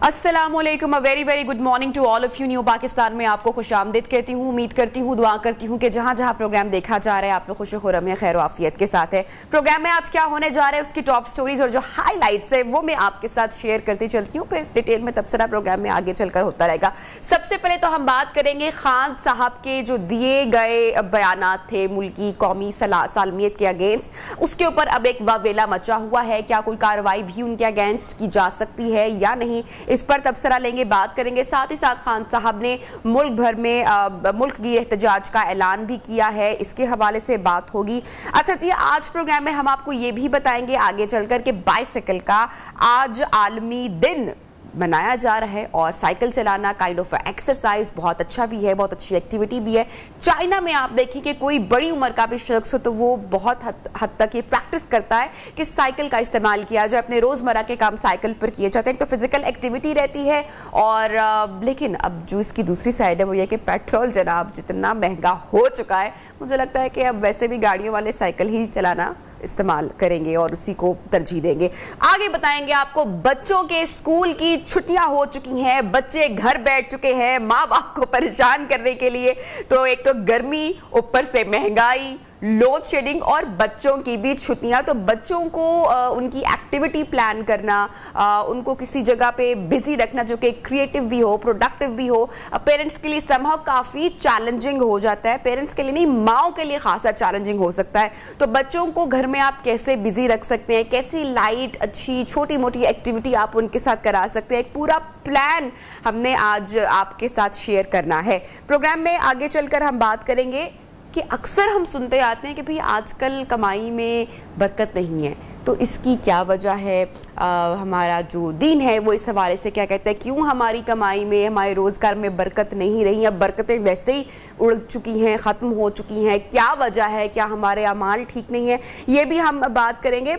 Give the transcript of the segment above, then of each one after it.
अस्सलामुअलैकुम, a very very good morning to all of you. New Pakistan में आपको खुशामदीद कहती हूँ। उम्मीद करती हूँ, दुआ करती हूँ कि जहाँ जहाँ प्रोग्राम देखा जा रहा है आप लोग खुश खुरम है, खैर आफियत के साथ है। प्रोग्राम में आज क्या होने जा रहा है उसकी टॉप स्टोरीज और जो हाईलाइट्स है वो मैं आपके साथ शेयर करती चलती हूँ, फिर डिटेल में तबसरा प्रोग्राम में आगे चलकर होता रहेगा। सबसे पहले तो हम बात करेंगे खान साहब के जो दिए गए बयानात थे मुल्की कौमी सालमियत के अगेंस्ट, उसके ऊपर अब एक वावेला मचा हुआ है। क्या कोई कार्रवाई भी उनके अगेंस्ट की जा सकती है या नहीं, इस पर तबसरा लेंगे, बात करेंगे। साथ ही साथ खान साहब ने मुल्क भर में मुल्क की एहतजाज का ऐलान भी किया है, इसके हवाले से बात होगी। अच्छा जी, आज प्रोग्राम में हम आपको ये भी बताएंगे आगे चलकर के बाइसिकल का आज आलमी दिन मनाया जा रहा है और साइकिल चलाना काइंड ऑफ एक्सरसाइज बहुत अच्छा भी है, बहुत अच्छी एक्टिविटी भी है। चाइना में आप देखें कि कोई बड़ी उम्र का भी शख्स हो तो वो बहुत हद तक ये प्रैक्टिस करता है कि साइकिल का इस्तेमाल किया जाए, अपने रोज़मर्रा के काम साइकिल पर किए जाते हैं। तो फिजिकल एक्टिविटी रहती है और लेकिन अब जो इसकी दूसरी साइड है वो ये कि पेट्रोल जनाब जितना महंगा हो चुका है, मुझे लगता है कि अब वैसे भी गाड़ियों वाले साइकिल ही चलाना इस्तेमाल करेंगे और उसी को तरजीह देंगे। आगे बताएंगे आपको, बच्चों के स्कूल की छुट्टियां हो चुकी हैं, बच्चे घर बैठ चुके हैं माँ बाप को परेशान करने के लिए। तो एक तो गर्मी, ऊपर से महंगाई, लोड शेडिंग और बच्चों की भी छुट्टियां। तो बच्चों को उनकी एक्टिविटी प्लान करना, उनको किसी जगह पे बिजी रखना जो कि क्रिएटिव भी हो, प्रोडक्टिव भी हो, पेरेंट्स के लिए समहाउ काफ़ी चैलेंजिंग हो जाता है। पेरेंट्स के लिए नहीं, माओ के लिए खासा चैलेंजिंग हो सकता है। तो बच्चों को घर में आप कैसे बिजी रख सकते हैं, कैसी लाइट अच्छी छोटी मोटी एक्टिविटी आप उनके साथ करा सकते हैं, एक पूरा प्लान हमने आज आपके साथ शेयर करना है। प्रोग्राम में आगे चलकर हम बात करेंगे कि अक्सर हम सुनते आते हैं कि भाई आजकल कमाई में बरकत नहीं है, तो इसकी क्या वजह है। हमारा जो दीन है वो इस हवाले से क्या कहता है, क्यों हमारी कमाई में, हमारे रोज़गार में बरकत नहीं रही, अब बरकतें वैसे ही उड़ चुकी हैं, ख़त्म हो चुकी हैं, क्या वजह है, क्या हमारे अमाल ठीक नहीं है, ये भी हम बात करेंगे।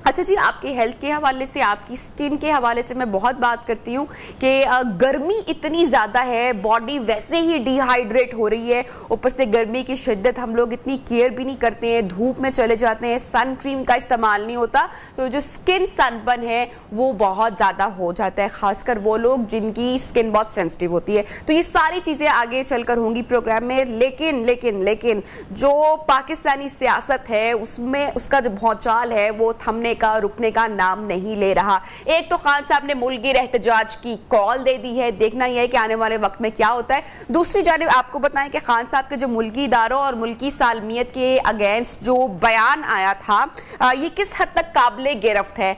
अच्छा जी, आपके हेल्थ के हवाले से, आपकी स्किन के हवाले से मैं बहुत बात करती हूँ कि गर्मी इतनी ज़्यादा है, बॉडी वैसे ही डिहाइड्रेट हो रही है, ऊपर से गर्मी की शिद्दत, हम लोग इतनी केयर भी नहीं करते हैं, धूप में चले जाते हैं, सन क्रीम का इस्तेमाल नहीं होता, तो जो स्किन सनबर्न है वो बहुत ज़्यादा हो जाता है, ख़ासकर वो लोग जिनकी स्किन बहुत सेंसिटिव होती है। तो ये सारी चीज़ें आगे चलकर होंगी प्रोग्राम में। लेकिन लेकिन लेकिन जो पाकिस्तानी सियासत है उसमें उसका जो भौचाल है वो थमने का, रुकने का नाम नहीं ले रहा। एक तो खान साहब ने मुल्की एहतजाज की कॉल दे दी है, देखना यह है कि आने वाले वक्त में क्या होता है। दूसरी जानिब आपको बताएं कि खान साहब के जो मुल्की इदारों और मुल्की सालमियत के अगेंस्ट जो बयान आया था, ये किस हद तक काबिले गिरफ्त है,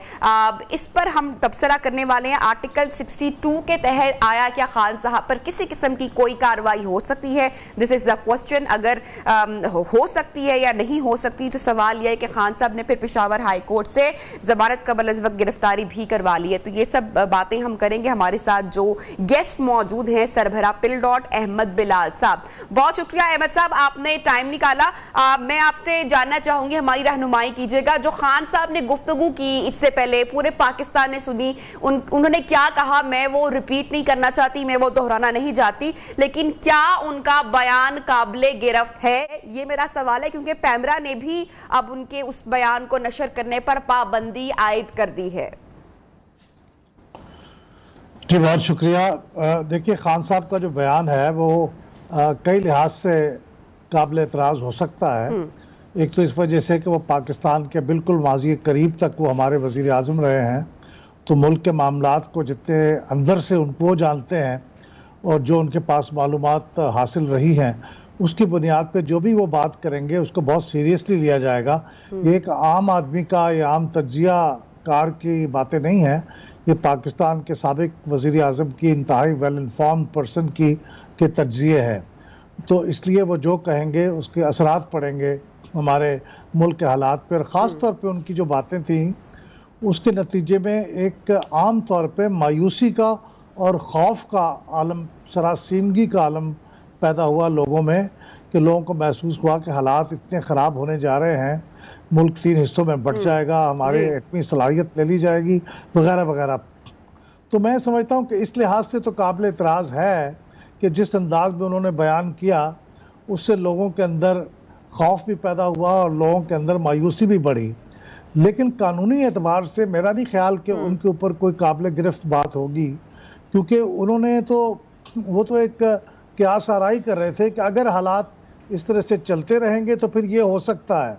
इस पर हम तबसरा करने वाले हैं। आर्टिकल 62 के तहत आया क्या खान साहब पर किसी किस्म की कोई कार्रवाई हो सकती है, दिस इज द क्वेश्चन। अगर हो सकती है या नहीं हो सकती, तो सवाल यह है कि खान साहब ने फिर पेशावर हाई कोर्ट से जमानत कबल अज़ वक्त गिरफ्तारी भी करवा ली है। तो ये सब बातें हम करेंगे। हमारे साथ जो गेस्ट मौजूद हैं, सरबराह पिलडॉट अहमद बिलाल साहब, बहुत शुक्रिया अहमद साहब, आपने टाइम निकाला। मैं आपसे जानना चाहूंगी, हमारी रहनुमाई कीजिएगा, जो खान साहब ने गुफ्तगू की इससे पहले पूरे पाकिस्तान ने सुनी, उन्होंने क्या कहा, मैं वो रिपीट नहीं करना चाहती, मैं वो दोहराना नहीं चाहती, लेकिन क्या उनका बयान काबिले गिरफ्त है, ये मेरा सवाल है, क्योंकि पैमरा ने भी अब उनके उस बयान को नशर करने पर पाबंदी आयद कर दी है। जी बहुत शुक्रिया। देखिए, खान साहब का जो बयान है वो कई लिहाज से काबिल एतराज़ हो सकता है। एक तो इस वजह से कि वो पाकिस्तान के बिल्कुल माजी करीब तक वो हमारे वज़ीर आज़म रहे हैं, तो मुल्क के मामलात को जितने अंदर से उनको जानते हैं और जो उनके पास मालूमात हासिल रही हैं, उसकी बुनियाद पे जो भी वो बात करेंगे उसको बहुत सीरियसली लिया जाएगा। ये एक आम आदमी का या आम तज्जिया कार की बातें नहीं हैं, ये पाकिस्तान के साबिक वज़ीर आज़म की इंतहाई वेल इन्फॉर्म्ड पर्सन के तज्जिए हैं। तो इसलिए वो जो कहेंगे उसके असरात पड़ेंगे हमारे मुल्क के हालात पर। ख़ास तौर पे उनकी जो बातें थी उसके नतीजे में एक आम तौर पे मायूसी का और खौफ का आलम, सरासीमगी का आलम पैदा हुआ लोगों में, कि लोगों को महसूस हुआ कि हालात इतने ख़राब होने जा रहे हैं, मुल्क 3 हिस्सों में बढ़ जाएगा, हमारे एटमी सलाहियत ले ली जाएगी, वगैरह वगैरह। तो मैं समझता हूँ कि इस लिहाज से तो काबिल एतराज़ है कि जिस अंदाज में उन्होंने बयान किया उससे लोगों के अंदर खौफ भी पैदा हुआ और लोगों के अंदर मायूसी भी बढ़ी। लेकिन कानूनी एतबार से मेरा नहीं ख्याल कि उनके ऊपर कोई काबिल गिरफ्त बात होगी, क्योंकि उन्होंने तो वो तो एक क्यास आराई कर रहे थे कि अगर हालात इस तरह से चलते रहेंगे तो फिर ये हो सकता है।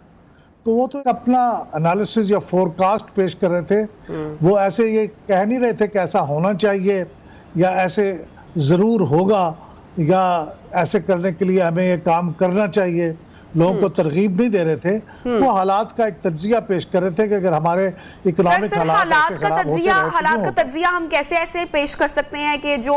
तो वो तो अपना एनालिसिस या फोरकास्ट पेश कर रहे थे। वो ऐसे ये कह नहीं रहे थे कि ऐसा होना चाहिए या ऐसे ज़रूर होगा या ऐसे करने के लिए हमें ये काम करना चाहिए। लोगों को तरगीब नहीं दे रहे थे, वो हालात का एक तज्जिया पेश कर रहे थे कि अगर हमारे इकोनॉमिक हालात का तज्जिया हम कैसे ऐसे पेश कर सकते हैं कि जो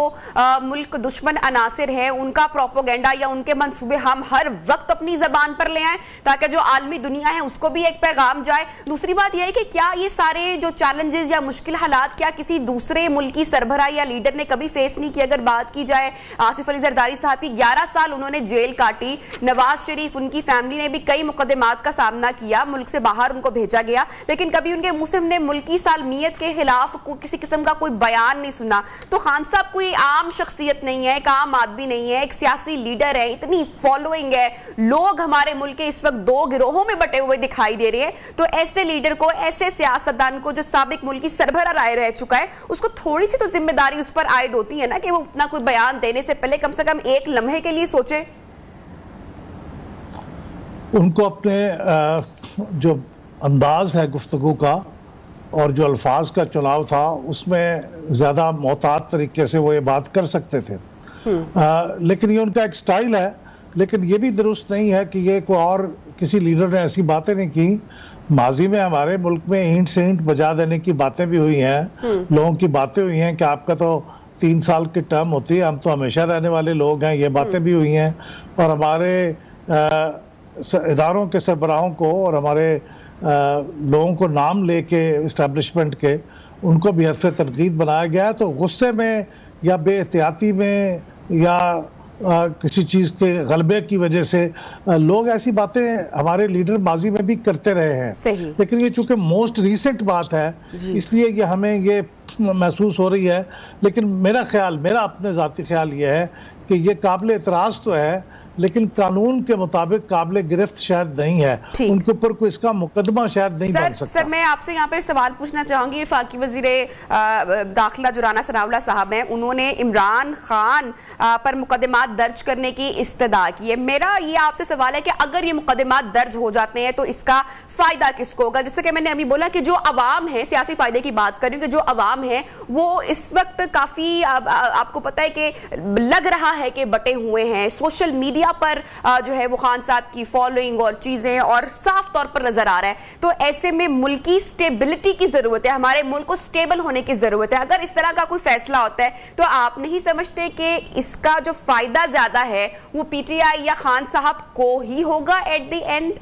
मुल्क दुश्मन अनासिर हैं उनका प्रोपोगेंडा या उनके मंसूबे हम हर वक्त अपनी जबान पर ले आए ताकि जो आलमी दुनिया है उसको भी एक पैगाम जाए। दूसरी बात यह है कि क्या ये सारे जो चैलेंजेस या मुश्किल हालात क्या किसी दूसरे मुल्क की सरबराह या लीडर ने कभी फेस नहीं किया? अगर बात की जाए आसिफ अली जरदारी साहब की, 11 साल उन्होंने जेल काटी, नवाज शरीफ उनकी फैमिली ने भी कई मुकदमात का सामना किया, मुल्क से बाहर उनको भेजा गया, लेकिन कभी उनके मुंह से हमने मुल्की सालमियत के खिलाफ किसी किस्म का कोई बयान नहीं सुना। तो खान साहब कोई आम शख्सियत नहीं है, एक आम आदमी नहीं है, एक सियासी लीडर है, इतनी फॉलोइंग है, लोग हमारे मुल्क के इस वक्त 2 गिरोहों में बटे हुए दिखाई दे रहे हैं। तो ऐसे लीडर को, ऐसे सियासतदान को जो साबिक मुल्क की सरबराह रह चुका है, उसको थोड़ी सी तो जिम्मेदारी उस पर आयद होती है ना कि वो अपना कोई बयान देने से पहले कम से कम एक लम्हे के लिए सोचे। उनको अपने जो अंदाज है गुफ्तगू का और जो अल्फाज का चुनाव था उसमें ज़्यादा मोहतात तरीके से वो ये बात कर सकते थे। लेकिन ये उनका एक स्टाइल है, लेकिन ये भी दुरुस्त नहीं है कि ये कोई और किसी लीडर ने ऐसी बातें नहीं की। माजी में हमारे मुल्क में ईंट से ईंट बजा देने की बातें भी हुई हैं, लोगों की बातें हुई हैं कि आपका तो 3 साल की टर्म होती है, हम तो हमेशा रहने वाले लोग हैं, ये बातें भी हुई हैं। और हमारे इदारों के सरबराहों को और हमारे लोगों को नाम लेके इस्टेब्लिशमेंट के उनको भी हर्फ तनकीद बनाया गया है। तो गुस्से में या बेहतियाती में या किसी चीज़ के गलबे की वजह से लोग ऐसी बातें हमारे लीडर माजी में भी करते रहे हैं। लेकिन ये चूंकि मोस्ट रीसेंट बात है इसलिए ये हमें ये महसूस हो रही है। लेकिन मेरा अपने ज़ाती ख्याल ये है कि ये काबिल एतराज़ तो है, लेकिन कानून के मुताबिक काबिल गिरफ्त शायद नहीं है, उनके ऊपर कोई इसका मुकदमा शायद नहीं बन सकता। सर मैं आपसे यहाँ पे सवाल पूछना चाहूंगी। वफाकी वजीर दाखिला जो राना सनाउल्लाह साहब हैं, उन्होंने इमरान खान पर मुकदमात दर्ज करने की इस्तदा की है। मेरा ये आपसे सवाल है कि अगर ये मुकदमात दर्ज हो जाते हैं तो इसका फायदा किसको होगा? जैसे कि मैंने अभी बोला कि जो अवाम है, सियासी फायदे की बात कर रही हूँ कि जो अवाम है वो इस वक्त काफी आपको पता है कि लग रहा है कि बटे हुए हैं। सोशल मीडिया पर जो है वो खान साहब की फॉलोइंग और चीजें और साफ तौर पर नजर आ रहा है। तो ऐसे में मुल्की स्टेबिलिटी की जरूरत है, हमारे मुल्क को स्टेबल होने की जरूरत है। अगर इस तरह का कोई फैसला होता है तो आप नहीं समझते कि इसका जो फायदा ज्यादा है वो पीटीआई या खान साहब को ही होगा एट द एंड?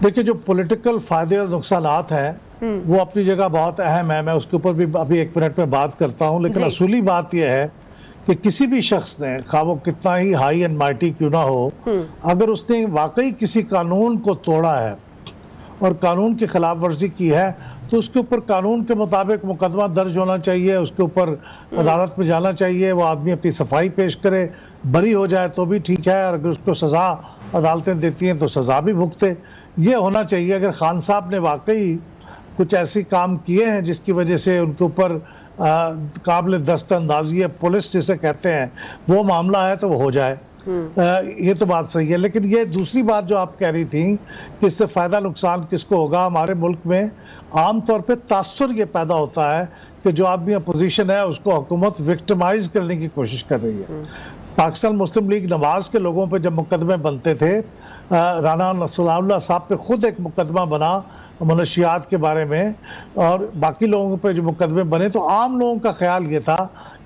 देखिए, जो पॉलिटिकल फायदे और नुकसानात हैं वो अपनी जगह बहुत अहम है, मैं उसके ऊपर भी अभी 1 मिनट में बात करता हूं। लेकिन असूली बात यह है कि किसी भी शख्स ने, खा वो कितना ही हाई एंड माइटी क्यों ना हो, अगर उसने वाकई किसी कानून को तोड़ा है और कानून की खिलाफ वर्जी की है तो उसके ऊपर कानून के मुताबिक मुकदमा दर्ज होना चाहिए, उसके ऊपर अदालत में जाना चाहिए, वो आदमी अपनी सफाई पेश करे, बरी हो जाए तो भी ठीक है, और अगर उसको सज़ा अदालतें देती हैं तो सज़ा भी भुगते, ये होना चाहिए। अगर खान साहब ने वाकई कुछ ऐसे काम किए हैं जिसकी वजह से उनके ऊपर काबिल दस्तअंदाजी है, पुलिस जिसे कहते हैं, वो मामला है तो वो हो जाए। ये तो बात सही है। लेकिन ये दूसरी बात जो आप कह रही थी कि इससे फ़ायदा नुकसान किसको होगा, हमारे मुल्क में आम तौर पे तासुर ये पैदा होता है कि जो आदमी अपोजिशन है उसको हुकूमत विक्टिमाइज करने की कोशिश कर रही है। पाकिस्तान मुस्लिम लीग नवाज के लोगों पे जब मुकदमे बनते थे, राना सनाउल्लाह साहब पे खुद एक मुकदमा बना मनशियात के बारे में, और बाकी लोगों पे जो मुकदमे बने, तो आम लोगों का ख्याल ये था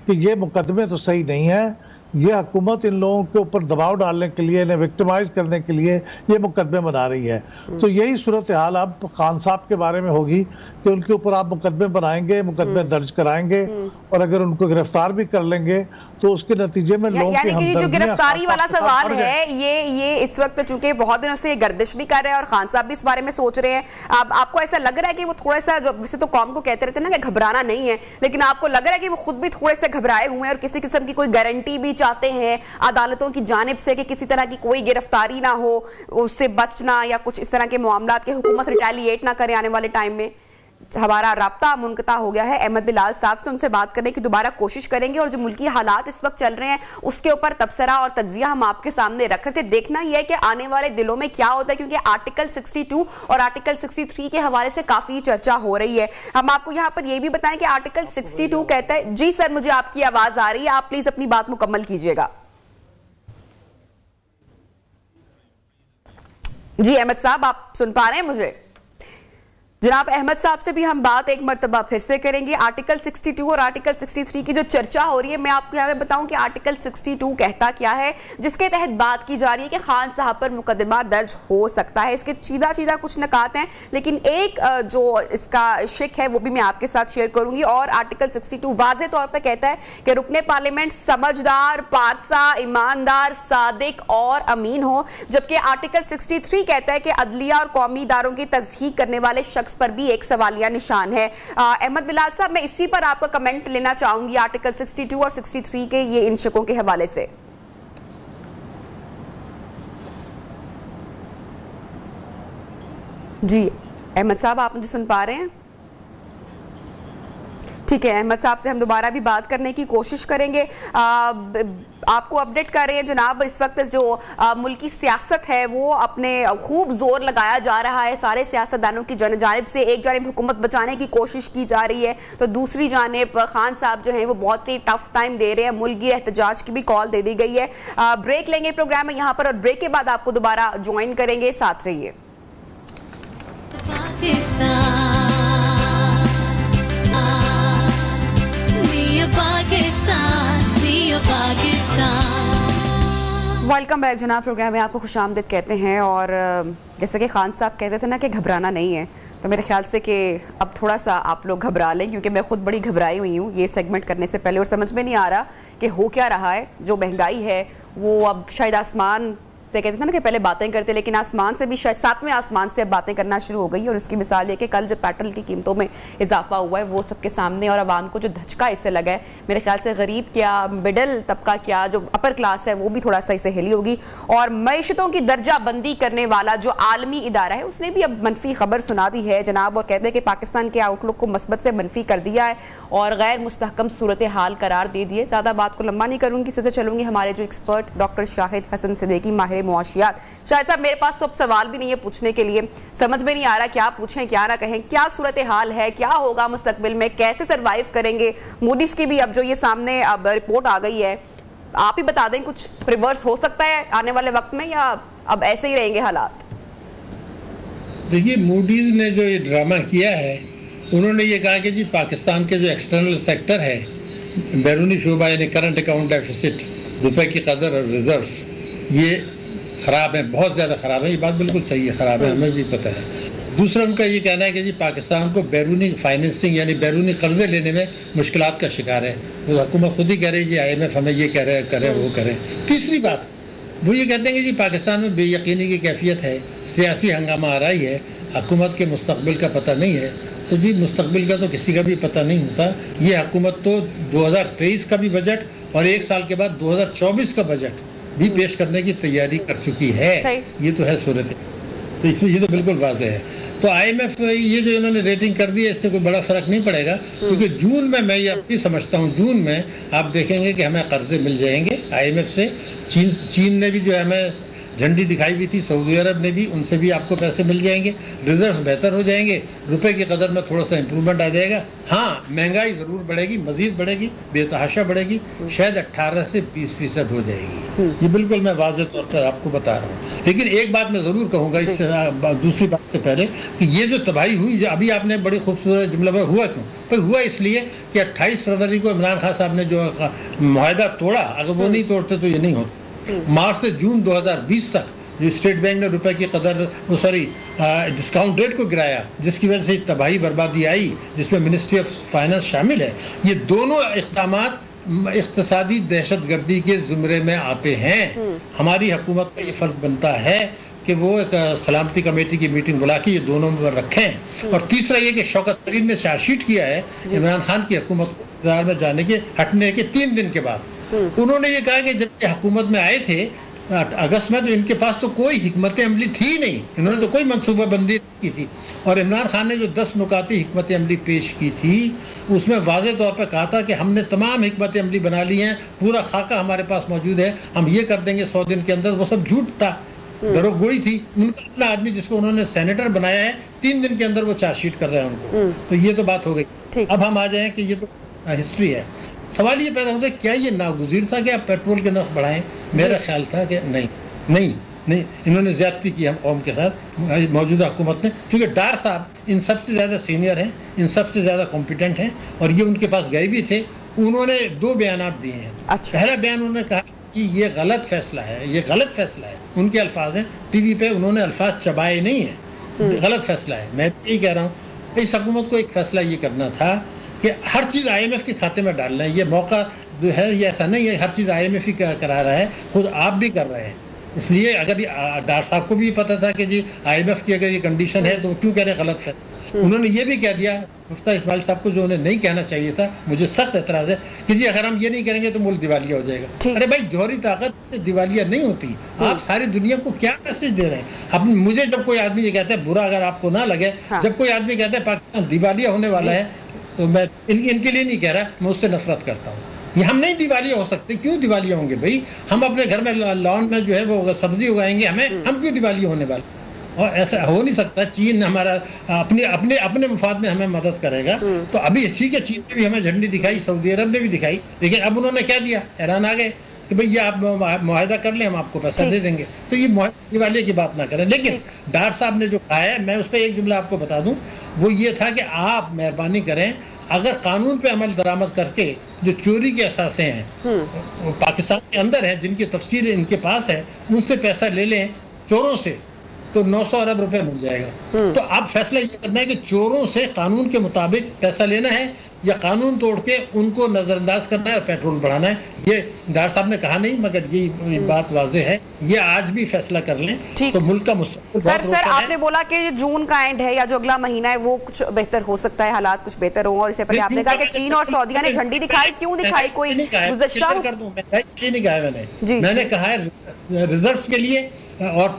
कि ये मुकदमे तो सही नहीं है, ये हुकूमत इन लोगों के ऊपर दबाव डालने के लिए, इन्हें विक्टिमाइज करने के लिए ये मुकदमे बना रही है। तो यही सूरत हाल अब खान साहब के बारे में होगी कि उनके ऊपर आप मुकदमे बनाएंगे, मुकदमे दर्ज कराएंगे, और अगर उनको गिरफ्तार भी कर लेंगे तो उसके नतीजे में लोगों की हमदर्दी, जो गिरफ्तारी वाला सवाल है ये इस वक्त चूंकि बहुत दिनों से गर्दिश भी कर रहे हैं और खान साहब भी इस बारे में सोच रहे हैं, आपको ऐसा लग रहा है कि वो थोड़ा सा, वैसे तो कौम को कहते रहते हैं ना कि घबराना नहीं है, लेकिन आपको लग रहा है कि वो खुद भी थोड़े से घबराए हुए हैं और किसी किस्म की कोई गारंटी भी चाहते हैं अदालतों की जानिब से कि किसी तरह की कोई गिरफ्तारी ना हो, उससे बचना या कुछ इस तरह के मामलात के हुकूमत रिटेलिएट ना करे आने वाले टाइम में। हमारा राब्ता मुनक़ता हो गया है अहमद बिलाल साहब से, उनसे बात करने की दोबारा कोशिश करेंगे और जो मुल्की हालात इस वक्त चल रहे हैं उसके ऊपर तबसरा और तज्जिया हम आपके सामने रख रहे थे। देखना यह है कि आने वाले दिनों में क्या होता है, क्योंकि आर्टिकल 62 और आर्टिकल 63 के हवाले से काफी चर्चा हो रही है। हम आपको यहाँ पर यह भी बताएं कि आर्टिकल 62 कहता है, जी सर मुझे आपकी आवाज आ रही है, आप प्लीज अपनी बात मुकम्मल कीजिएगा। जी अहमद साहब आप सुन पा रहे हैं मुझे? जनाब अहमद साहब से भी हम बात एक मरतबा फिर से करेंगे। आर्टिकल 62 और आर्टिकल 63 की जो चर्चा हो रही है, मैं आपको यहाँ पे बताऊं कि आर्टिकल 62 कहता क्या है, जिसके तहत बात की जा रही है कि खान साहब पर मुकदमा दर्ज हो सकता है। इसके सीधा कुछ नकात हैं, लेकिन एक जो इसका शिक है वो भी मैं आपके साथ शेयर करूंगी। और आर्टिकल 62 वाज़े तौर पर कहता है कि रुकने पार्लियामेंट समझदार, पारसा, ईमानदार, सादिक और अमीन हो, जबकि आर्टिकल 63 कहता है कि अदलिया और कौमी इदारों की तस्दीक करने वाले शख्स पर भी एक सवालिया निशान है। अहमद बिलाल साहब मैं इसी पर आपका कमेंट लेना चाहूंगी आर्टिकल 62 और 63 के ये इन शिकों के हवाले से। जी अहमद साहब आप मुझे सुन पा रहे हैं? ठीक है, अहमद साहब से हम दोबारा भी बात करने की कोशिश करेंगे। आपको अपडेट कर रहे हैं जनाब, इस वक्त जो मुल्की सियासत है वो अपने खूब जोर लगाया जा रहा है सारे सियासतदानों की जानिब से। एक जानिब हुकूमत बचाने की कोशिश की जा रही है, तो दूसरी जानिब खान साहब जो हैं वो बहुत ही टफ टाइम दे रहे हैं। मुल्की एहतजाज की भी कॉल दे दी गई है। ब्रेक लेंगे प्रोग्राम में यहाँ पर, और ब्रेक के बाद आपको दोबारा ज्वाइन करेंगे, साथ रहिए। वेलकम बैक जनाब, प्रोग्राम में आपको खुशामदीद कहते हैं। और जैसे कि खान साहब कहते थे ना कि घबराना नहीं है, तो मेरे ख्याल से कि अब थोड़ा सा आप लोग घबरा लें, क्योंकि मैं खुद बड़ी घबराई हुई हूँ ये सेगमेंट करने से पहले, और समझ में नहीं आ रहा कि हो क्या रहा है। जो महंगाई है वो अब शायद आसमान से, कहते थे ना कि पहले बातें करते, लेकिन आसमान से भी शायद 7वें आसमान से अब बातें करना शुरू हो गई। और इसकी मिसाल ये कि कल जो पेट्रोल की कीमतों में इजाफा हुआ है वो सबके सामने, और आवाम को जो धचका इससे लगा है, मेरे ख्याल से गरीब क्या, मिडिल तबका क्या, जो अपर क्लास है वो भी थोड़ा सा इससे हिली होगी। और मईशतों की दर्जा बंदी करने वाला जो आलमी इदारा है उसने भी अब मनफी खबर सुना दी है जनाब, और कहते हैं कि पाकिस्तान के आउटलुक को मस्बत से मनफी कर दिया है और गैर मुस्तहकम सूरत हाल करार दे दिए। ज़्यादा बात को लंबा नहीं करूँगी, सीधे चलूँगी हमारे जो एक्सपर्ट डॉक्टर शाहिद हसन सिद्दीकी, माहिर मुआशियात। शायद साहब मेरे पास तो अब सवाल भी नहीं है पूछने के लिए, समझ में नहीं आ रहा क्या पूछें क्या ना कहें। क्या सूरत हाल है, क्या होगा मुस्तकबिल में, कैसे सरवाइव करेंगे? मूडीज की भी अब जो ये सामने अब रिपोर्ट आ गई है, आप ही बता दें, कुछ रिवर्स हो सकता है आने वाले वक्त में या अब ऐसे ही रहेंगे हालात? देखिए, मूडीज ने जो ये ड्रामा किया है, उन्होंने ये कहा कि जी पाकिस्तान के जो एक्सटर्नल सेक्टर है, बैरूनी शोबा यानी करंट अकाउंट डेफिसिट, रुपए की कदर और रिजर्व्स, ये ख़राब है, बहुत ज़्यादा ख़राब है। ये बात बिल्कुल सही है, ख़राब है, हमें भी पता है। दूसरा उनका ये कहना है कि जी पाकिस्तान को बैरूनी फाइनेंसिंग यानी बैरूनी कर्जे लेने में मुश्किलात का शिकार है। वो हुकूमत खुद ही कह रही है जी IMF हमें ये कह रहे हैं, करें वो करें। तीसरी बात वो ये कहते हैं कि जी पाकिस्तान में बेयकीनी की कैफियत है, सियासी हंगामा आ रही है, हुकूमत के मुस्तकबिल का पता नहीं है। तो जी मुस्तकबिल का तो किसी का भी पता नहीं होता। ये हुकूमत तो 2023 का भी बजट और एक साल के बाद 2024 का बजट भी पेश करने की तैयारी कर चुकी है। ये तो है सूरत, तो इसमें ये तो बिल्कुल वाज़ेह है। तो IMF ये जो इन्होंने रेटिंग कर दी है, इससे कोई बड़ा फर्क नहीं पड़ेगा, क्योंकि जून में मैं ये भी समझता हूँ, जून में आप देखेंगे कि हमें कर्जे मिल जाएंगे IMF से। चीन ने भी जो हमें झंडी दिखाई हुई थी, सऊदी अरब ने भी, उनसे भी आपको पैसे मिल जाएंगे, रिजर्व्स बेहतर हो जाएंगे, रुपए की कदर में थोड़ा सा इंप्रूवमेंट आ जाएगा। हाँ, महंगाई ज़रूर बढ़ेगी, मजीद बढ़ेगी, बेतहाशा बढ़ेगी, शायद 18 से 20% हो जाएगी। ये बिल्कुल मैं वाज़ेह तौर पर आपको बता रहा हूँ। लेकिन एक बात मैं ज़रूर कहूँगा इससे दूसरी बात से पहले, कि ये जो तबाही हुई, अभी आपने बड़ी खूबसूरत जुमला में हुआ क्यों? पर हुआ इसलिए कि 28 फरवरी को इमरान खान साहब ने जो मुआहदा तोड़ा, अगर वो नहीं तोड़ते तो ये नहीं होता। मार्च से जून 2020 तक जो स्टेट बैंक ने रुपए की कदर डिस्काउंट रेट को गिराया, जिसकी वजह से तबाही बर्बादी आई, जिसमें मिनिस्ट्री ऑफ फाइनेंस शामिल है, ये दोनों इक़दामात इक़्तिसादी दहशतगर्दी के ज़ुमरे में आते हैं। हमारी हुकूमत का ये फ़र्ज़ बनता है कि वो एक सलामती कमेटी की मीटिंग बुला के ये दोनों रखें। और तीसरा ये कि शौकत तरीन ने चार्जशीट किया है इमरान खान की हुकूमत में जाने के हटने के 3 दिन के बाद, उन्होंने ये कहा कि जब ये हुकूमत में आए थे अगस्त में, तो इनके पास तो कोई हिकमत अमली थी नहीं, इन्होंने तो कोई मनसूबाबंदी की थी। और इमरान खान ने जो 10 नुकाती हिकमत अमली पेश की थी, उसमें वाज़े तौर पर कहा था कि हमने तमाम हिकमत अमली बना ली हैं, पूरा खाका हमारे पास मौजूद है, हम ये कर देंगे 100 दिन के अंदर। वो सब झूठ था, दरोगोई थी। उनका अपना आदमी जिसको उन्होंने सेनेटर बनाया है, 3 दिन के अंदर वो चार्जशीट कर रहे हैं उनको। तो ये तो बात हो गई। अब हम आ जाए कि ये तो हिस्ट्री है। सवाल ये पैदा होता है, क्या ये नागुज़ीर था कि आप पेट्रोल के नर्ख बढ़ाएं? मेरा ख्याल था कि नहीं, इन्होंने ज्यादती की हम कौम के साथ, मौजूदा हुकूमत ने, क्योंकि डार साहब इन सबसे ज़्यादा सीनियर हैं, इन सबसे ज़्यादा कॉम्पिटेंट हैं, और ये उनके पास गए भी थे। उन्होंने 2 बयानात दिए हैं। पहला बयान उन्होंने कहा कि ये गलत फैसला है, ये गलत फैसला है। उनके अल्फाज हैं, टीवी पे उन्होंने अल्फाज चबाए नहीं है, गलत फैसला है। मैं यही कह रहा हूँ, इस हुकूमत को एक फैसला ये करना था कि हर चीज़ IMF के खाते में डालना है। ये मौका जो है, ये ऐसा नहीं है हर चीज़ IMF ही करा रहा है, खुद आप भी कर रहे हैं। इसलिए अगर डार साहब को भी पता था कि जी IMF की अगर ये कंडीशन है, तो क्यों कह रहे हैं गलत फैसला। उन्होंने ये भी कह दिया मुफ्ता इस्माइल साहब को, जो उन्हें नहीं कहना चाहिए था, मुझे सख्त एतराज़ है कि जी अगर हम ये नहीं करेंगे तो मुल्क दिवालिया हो जाएगा। अरे भाई, जौहरी ताकत दिवालिया नहीं होती। आप सारी दुनिया को क्या मैसेज दे रहे हैं? अब मुझे जब कोई आदमी ये कहता है, बुरा अगर आपको ना लगे, जब कोई आदमी कहता है पाकिस्तान दिवालिया होने वाला है, तो मैं इनके लिए नहीं कह रहा, मैं उससे नफरत करता हूँ। ये हम नहीं दिवालिया हो सकते। क्यों दिवालिया होंगे भाई? हम अपने घर में लॉन में जो है वो सब्जी उगाएंगे, हम क्यों दिवालिया होने वाले? और ऐसा हो नहीं सकता। चीन हमारा अपने मुफाद में हमें मदद करेगा। तो अभी ठीक है, चीन ने भी हमें झंडी दिखाई, सऊदी अरब ने भी दिखाई, लेकिन अब उन्होंने क्या दिया? ईरान आ गए कि भाई ये आप मुआहदा कर लें, हम आपको पैसा दे देंगे। तो ये दिवालिया की बात ना करें। लेकिन डार साहब ने जो कहा है, मैं उस पर एक जुमला आपको बता दूं, वो ये था कि आप मेहरबानी करें, अगर कानून पे अमल दरामद करके जो चोरी के असासे हैं पाकिस्तान के अंदर हैं, जिनकी तफसीर इनके पास है, उनसे पैसा ले लें चोरों से, तो 900 अरब रुपए मिल जाएगा। तो अब फैसला ये करना है कि चोरों से कानून के मुताबिक पैसा लेना है या कानून तोड़ के उनको नजरअंदाज करना है और पेट्रोल बढ़ाना है। ये डार साहब ने कहा नहीं, मगर ये बात वाज़ेह है। ये आज भी फैसला कर लें तो मुल्क का मुस्तकबिल बहुत रोशन है। सर, आपने बोला कि जून का एंड है या जो अगला महीना है वो कुछ बेहतर हो सकता है, हालात कुछ बेहतर हो। और इससे पहले आपने कहा कि चीन और सऊदीया ने झंडी दिखाई, क्यों दिखाई? कोई गुज़श्ता कर दूं, नहीं कहा मैंने कहा है रिजर्व के लिए और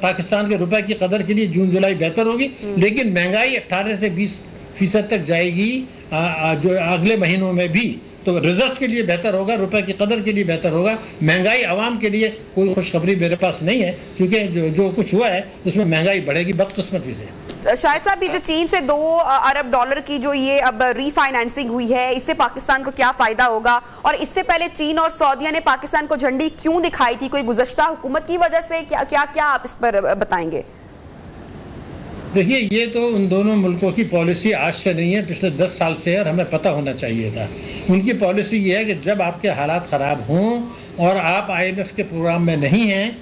पाकिस्तान के रुपए की कदर के लिए जून जुलाई बेहतर होगी, लेकिन महंगाई 18 से 20% तक जाएगी जो अगले महीनों में भी। तो रिजर्व के लिए बेहतर होगा, रुपए की कदर के लिए बेहतर होगा। महंगाई आवाम के लिए कोई खुशखबरी मेरे पास नहीं है, क्योंकि जो कुछ हुआ है उसमें महंगाई बढ़ेगी बदकिस्मती से। शाहिद साहब, ये जो चीन से $2 अरब की जो ये अब रीफाइनेंसिंग हुई है, इससे पाकिस्तान को क्या फायदा होगा? और इससे पहले चीन और सऊदीया ने पाकिस्तान को झंडी क्यों दिखाई थी? कोई गुज़श्ता हुकूमत की वजह से? क्या आप इस पर बताएंगे? देखिए, ये तो उन दोनों मुल्कों की पॉलिसी आज से नहीं है, पिछले 10 साल से है, और हमें पता होना चाहिए था। उनकी पॉलिसी ये है कि जब आपके हालात ख़राब हों और आप IMF के प्रोग्राम में नहीं हैं,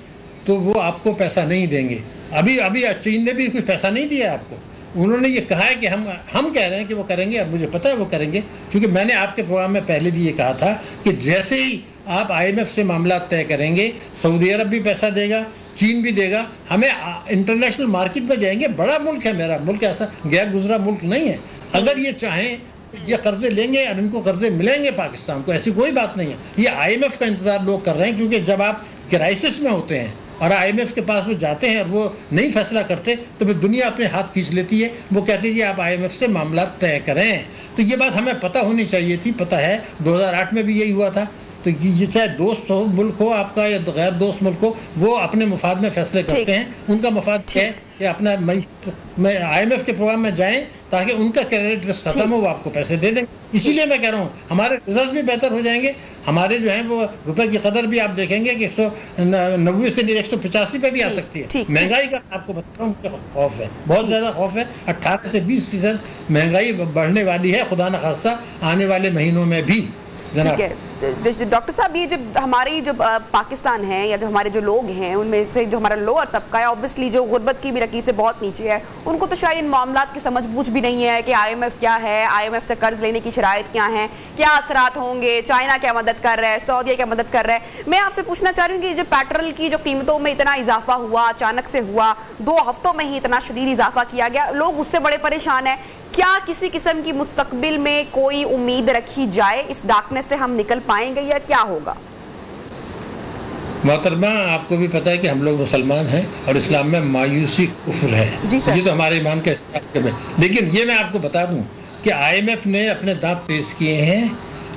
तो वो आपको पैसा नहीं देंगे। अभी चीन ने भी कुछ पैसा नहीं दिया आपको। उन्होंने ये कहा है कि हम कह रहे हैं कि वो करेंगे, और मुझे पता है वो करेंगे, क्योंकि मैंने आपके प्रोग्राम में पहले भी ये कहा था कि जैसे ही आप IMF से मामला तय करेंगे, सऊदी अरब भी पैसा देगा, चीन भी देगा, हमें इंटरनेशनल मार्केट में जाएंगे। बड़ा मुल्क है मेरा मुल्क, ऐसा गैर गुजरा मुल्क नहीं है। अगर ये चाहें ये कर्जे लेंगे और इनको कर्जे मिलेंगे पाकिस्तान को, ऐसी कोई बात नहीं है। ये IMF का इंतजार लोग कर रहे हैं, क्योंकि जब आप क्राइसिस में होते हैं और IMF के पास वो जाते हैं और वो नहीं फैसला करते, तो फिर दुनिया अपने हाथ खींच लेती है। वो कहती है जी आप IMF से मामला तय करें। तो ये बात हमें पता होनी चाहिए थी, पता है। 2008 में भी यही हुआ था। तो ये चाहे दोस्त हो मुल्क हो आपका या गैर दोस्त मुल्क हो, वो अपने मुफाद में फैसले करते हैं। उनका मुफाद है कि अपना IMF के प्रोग्राम में जाएं ताकि उनका क्रेडिट रिस्क खत्म हो, वो आपको पैसे दे देंगे। इसीलिए मैं कह रहा हूँ हमारे रिजल्ट भी बेहतर हो जाएंगे। हमारे जो है वो रुपए की कदर भी आप देखेंगे कि 190 से 185 पे भी आ सकती है। महंगाई का आपको बता रहा हूँ खौफ है, बहुत ज्यादा खौफ है। 18 से 20% महंगाई बढ़ने वाली है, खुदा न खास्ता आने वाले महीनों में भी। ठीक है डॉक्टर साहब, ये जो हमारी जो पाकिस्तान है या जो हमारे जो लोग हैं, उनमें से जो हमारा लोअर तबका है, ऑब्वियसली जो गुर्बत की भी लकीर से बहुत नीचे है, उनको तो शायद इन मामलात की समझ बूझ भी नहीं है कि IMF क्या है, IMF से कर्ज लेने की शराइत क्या हैं, क्या असरात होंगे, चाइना क्या मदद कर रहा है, सऊदीया क्या मदद कर रहा है। मैं आपसे पूछना चाह रही हूँ कि जो पेट्रोल की जो कीमतों में इतना इजाफा हुआ, अचानक से हुआ, 2 हफ्तों में ही इतना शदीद इजाफा किया गया, लोग उससे बड़े परेशान हैं। क्या किसी किस्म की मुस्तकबिल में कोई उम्मीद रखी जाए, इस डार्कनेस से हम निकल पाएंगे या क्या होगा? मोहतरमा, आपको भी पता है कि हम लोग मुसलमान हैं और इस्लाम में मायूसी कुफ्र है। ये तो हमारे ईमान का हिस्सा है। लेकिन ये मैं आपको बता दूं कि IMF ने अपने दांत पेश किए हैं,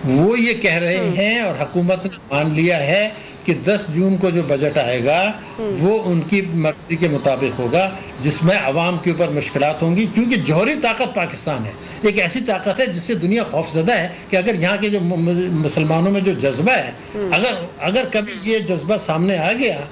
वो ये कह रहे हैं और हुकूमत ने मान लिया है कि 10 जून को जो बजट आएगा वो उनकी मर्जी के मुताबिक होगा, जिसमें अवाम के ऊपर मुश्किलात होंगी, क्योंकि जौहरी ताकत पाकिस्तान है, एक ऐसी ताकत है जिससे दुनिया खौफजदा है कि अगर यहाँ के जो मुसलमानों में जो जज्बा है, अगर कभी ये जज्बा सामने आ गया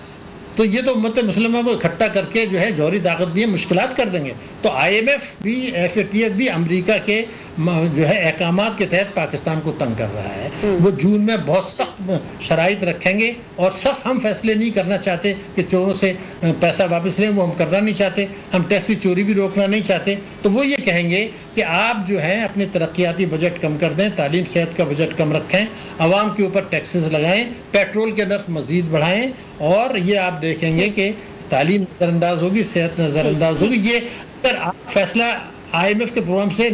तो ये तो उम्मत मुसलमान को इकट्ठा करके जो है जौहरी ताकत भी मुश्किलात कर देंगे। तो IMF भी, FATF भी अमेरिका के जो है अहकामात के तहत पाकिस्तान को तंग कर रहा है। वो जून में बहुत सख्त शराइत रखेंगे और सख्त हम फैसले नहीं करना चाहते कि चोरों से पैसा वापस लें, वो हम करना नहीं चाहते, हम टैक्स की चोरी भी रोकना नहीं चाहते। तो वो ये कहेंगे कि आप जो है अपने तरक्याती बजट कम कर दें, तालीम सेहत का बजट कम रखें, आवाम के ऊपर टैक्सेस लगाएं, पेट्रोल के नर्फ मजीद बढ़ाएं, और ये आप देखेंगे कि तालीम नजरअंदाज होगी, सेहत नजरअंदाज होगी। ये अगर आप फैसला IMF के प्रोग्राम से,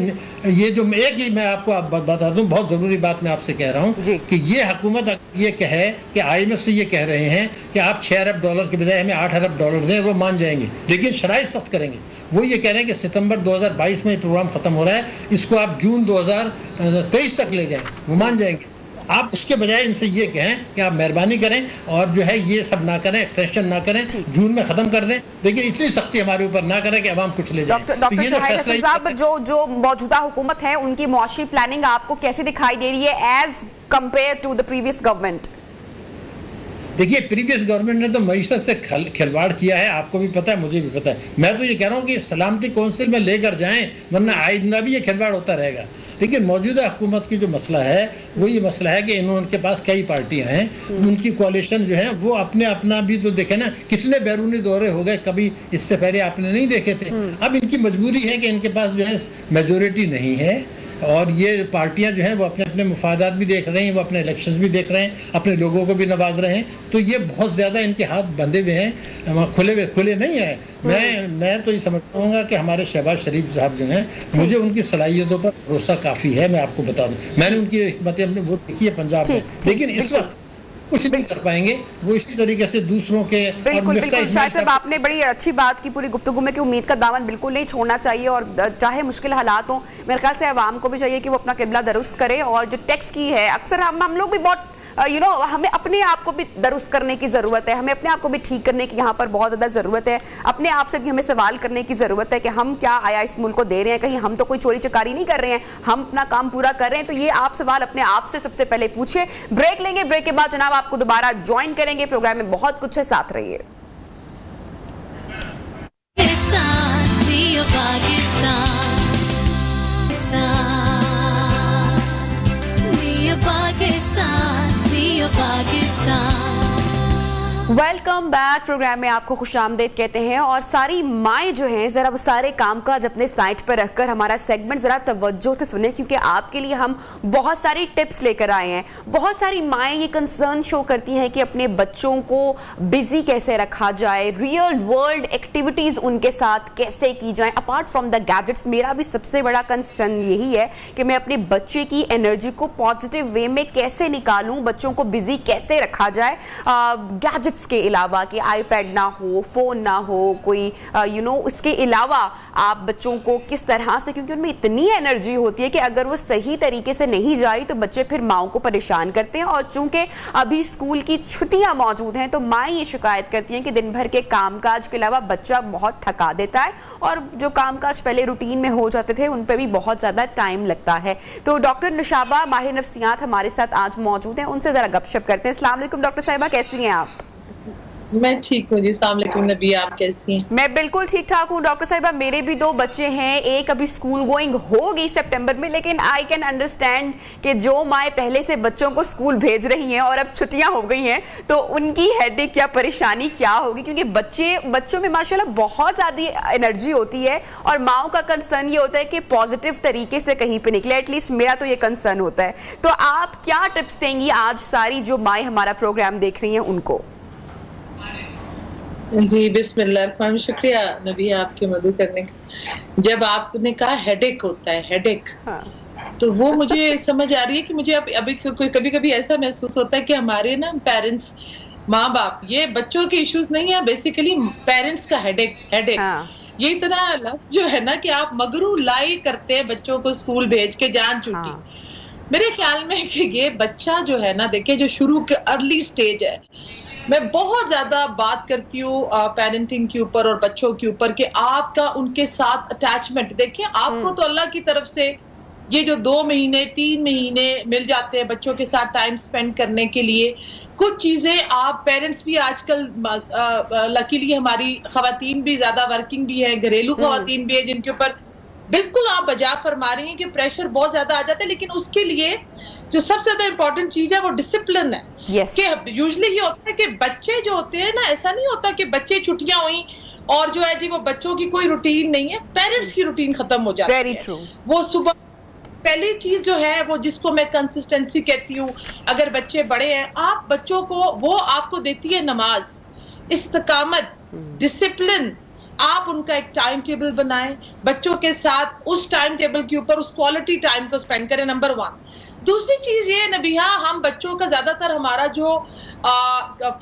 ये जो एक ही मैं आपको बता दूं, बहुत ज़रूरी बात मैं आपसे कह रहा हूं कि ये हुकूमत ये कहे कि IMF से ये कह रहे हैं कि आप $6 अरब के बजाय हमें $8 अरब दें, वो मान जाएंगे, लेकिन शराइत सख्त करेंगे। वो ये कह रहे हैं कि सितंबर 2022 में ये प्रोग्राम ख़त्म हो रहा है, इसको आप जून 2023 तक ले जाएं, वो मान जाएंगे। आप उसके बजाय इनसे ये कहें कि आप मेहरबानी करें और जो है ये सब ना करें, एक्सटेंशन ना करें, जून में खत्म कर दें, लेकिन इतनी सख्ती हमारे ऊपर ना करें कि अवाम कुछ ले जाए। डॉक्टर शाहिद हसन साहब, जो मौजूदा हुकूमत है उनकी मुआशी प्लानिंग आपको कैसी दिखाई दे रही है as compare to the previous government? देखिए, प्रीवियस गवर्नमेंट ने तो मईशत से खिलवाड़ किया है, आपको भी पता है, मुझे भी पता है। मैं तो ये कह रहा हूँ कि सलामती कौंसिल में लेकर जाएं, वरना आइंदा भी ये खिलवाड़ होता रहेगा। लेकिन मौजूदा हुकूमत की जो मसला है वो ये मसला है कि उनके पास कई पार्टियां हैं, उनकी कोalition जो है वो अपना भी तो देखे ना, कितने बैरूनी दौरे हो गए, कभी इससे पहले आपने नहीं देखे थे। अब इनकी मजबूरी है कि इनके पास जो है मेजोरिटी नहीं है, और ये पार्टियां जो हैं वो अपने अपने मुफादात भी देख रहे हैं, वो अपने इलेक्शंस भी देख रहे हैं, अपने लोगों को भी नवाज रहे हैं। तो ये बहुत ज़्यादा इनके हाथ बंधे हुए हैं, खुले नहीं है। मैं तो ये समझता हूँ कि हमारे शहबाज शरीफ साहब जो हैं, मुझे उनकी सलाहियतों पर भरोसा काफ़ी है। मैं आपको बता दूँ, मैंने उनकी हिकमत अमली वोट देखी है पंजाब में, लेकिन इस वक्त कुछ नहीं कर पाएंगे वो इसी तरीके से दूसरों के। बिल्कुल शायद साहब, आपने बड़ी अच्छी बात की पूरी गुफ्तगू में कि उम्मीद का दामन बिल्कुल नहीं छोड़ना चाहिए, और चाहे मुश्किल हालात हो, मेरे ख्याल से आवाम को भी चाहिए कि वो अपना किबला दुरुस्त करे। और जो टैक्स की है, अक्सर हम लोग भी बहुत हमें अपने आप को भी दुरुस्त करने की ज़रूरत है, हमें अपने आप को भी ठीक करने की यहाँ पर बहुत ज़्यादा ज़रूरत है। अपने आप से भी हमें सवाल करने की ज़रूरत है कि हम क्या आया इस मुल्क को दे रहे हैं, कहीं हम तो कोई चोरी चकारी नहीं कर रहे हैं, हम अपना काम पूरा कर रहे हैं। तो ये आप सवाल अपने आप से सबसे पहले पूछिए। ब्रेक लेंगे, ब्रेक के बाद जनाब आपको दोबारा ज्वाइन करेंगे। प्रोग्राम में बहुत कुछ है, साथ रहिए। Welcome back. प्रोग्राम में आपको खुशामदीद कहते हैं। और सारी माएँ जो हैं, जरा वो सारे कामकाज अपने साइड पर रखकर हमारा सेगमेंट जरा तवज्जो से सुने, क्योंकि आपके लिए हम बहुत सारी टिप्स लेकर आए हैं। बहुत सारी माएँ ये कंसर्न शो करती हैं कि अपने बच्चों को बिजी कैसे रखा जाए, रियल वर्ल्ड एक्टिविटीज उनके साथ कैसे की जाए अपार्ट फ्रॉम द गैजेट्स। मेरा भी सबसे बड़ा कंसर्न यही है कि मैं अपने बच्चे की एनर्जी को पॉजिटिव वे में कैसे निकालूं, बच्चों को बिजी कैसे रखा जाए गैजेट्स के अलावा, कि आईपैड ना हो, फोन ना हो, कोई उसके अलावा आप बच्चों को किस तरह से, क्योंकि उनमें इतनी एनर्जी होती है कि अगर वो सही तरीके से नहीं जा रही तो बच्चे फिर माओ को परेशान करते हैं। और चूंकि अभी स्कूल की छुट्टियां मौजूद हैं तो माएँ ये शिकायत करती हैं कि दिन भर के कामकाज के अलावा बच्चा बहुत थका देता है, और जो कामकाज पहले रूटीन में हो जाते थे उन पर भी बहुत ज़्यादा टाइम लगता है। तो डॉक्टर निशाबा माहिर नफ्सियात हमारे साथ आज मौजूद हैं, उनसे ज़रा गपशप करते हैं। अस्सलाम वालेकुम डॉक्टर साहिबा, कैसी हैं आप? मैं ठीक हूँ जी। अस्सलाम वालेकुम नबी, आप कैसी हैं? मैं बिल्कुल ठीक ठाक हूँ डॉक्टर साहिबा। मेरे भी 2 बच्चे हैं, एक अभी स्कूल गोइंग होगी सितंबर में, लेकिन आई कैन अंडरस्टैंड कि जो माएँ पहले से बच्चों को स्कूल भेज रही हैं और अब छुट्टियां हो गई हैं तो उनकी हेडेक या परेशानी क्या होगी, क्योंकि बच्चों में माशाल्लाह बहुत ज़्यादा एनर्जी होती है और माओ का कंसर्न ये होता है कि पॉजिटिव तरीके से कहीं पे निकले। एटलीस्ट मेरा तो ये कंसर्न होता है। तो आप क्या टिप्स देंगी आज सारी जो माएँ हमारा प्रोग्राम देख रही हैं उनको? जी बिस्मिल्लाह, शुक्रिया नबिया आपके मदद करने का। जब आपने कहा हेडेक होता है, हेडेक, तो वो मुझे समझ आ रही है कि मुझे अभी कभी कभी ऐसा महसूस होता है कि हमारे ना पेरेंट्स, माँ बाप, ये बच्चों के इश्यूज नहीं है, बेसिकली पेरेंट्स का हेडेक। ये इतना लफ्ज जो है ना कि आप मगरू लाई करते हैं बच्चों को स्कूल भेज के जान छुट्टी। मेरे ख्याल में कि ये बच्चा जो है ना, देखिए जो शुरू के अर्ली स्टेज है, मैं बहुत ज्यादा बात करती हूँ पेरेंटिंग के ऊपर और बच्चों के ऊपर कि आपका उनके साथ अटैचमेंट, देखिए आपको तो अल्लाह की तरफ से ये जो 2 महीने 3 महीने मिल जाते हैं बच्चों के साथ टाइम स्पेंड करने के लिए। कुछ चीजें आप पेरेंट्स भी आजकल, लकीली हमारी खवातीन भी ज्यादा वर्किंग भी है, घरेलू खवातीन भी है, जिनके ऊपर बिल्कुल आप बजा फरमा रही हैं कि प्रेशर बहुत ज्यादा आ जाता है, लेकिन उसके लिए जो सबसे ज्यादा इंपॉर्टेंट चीज है वो डिसिप्लिन है। कि यूजुअली ये होता है कि बच्चे जो होते हैं ना, ऐसा नहीं होता कि बच्चे छुट्टियां हुई और जो है जी वो बच्चों की कोई रूटीन नहीं है, पेरेंट्स की रूटीन खत्म हो जाती है। वो सुबह पहली चीज जो है वो, जिसको मैं कंसिस्टेंसी कहती हूँ, अगर बच्चे बड़े हैं, आप बच्चों को, वो आपको देती है नमाज, इस्तिकामत, डिसिप्लिन। आप उनका एक टाइम टेबल बनाएं, बच्चों के साथ उस टाइम टेबल के ऊपर उस क्वालिटी टाइम को स्पेंड करें, नंबर 1। दूसरी चीज ये नबिहा, हम बच्चों का ज्यादातर हमारा जो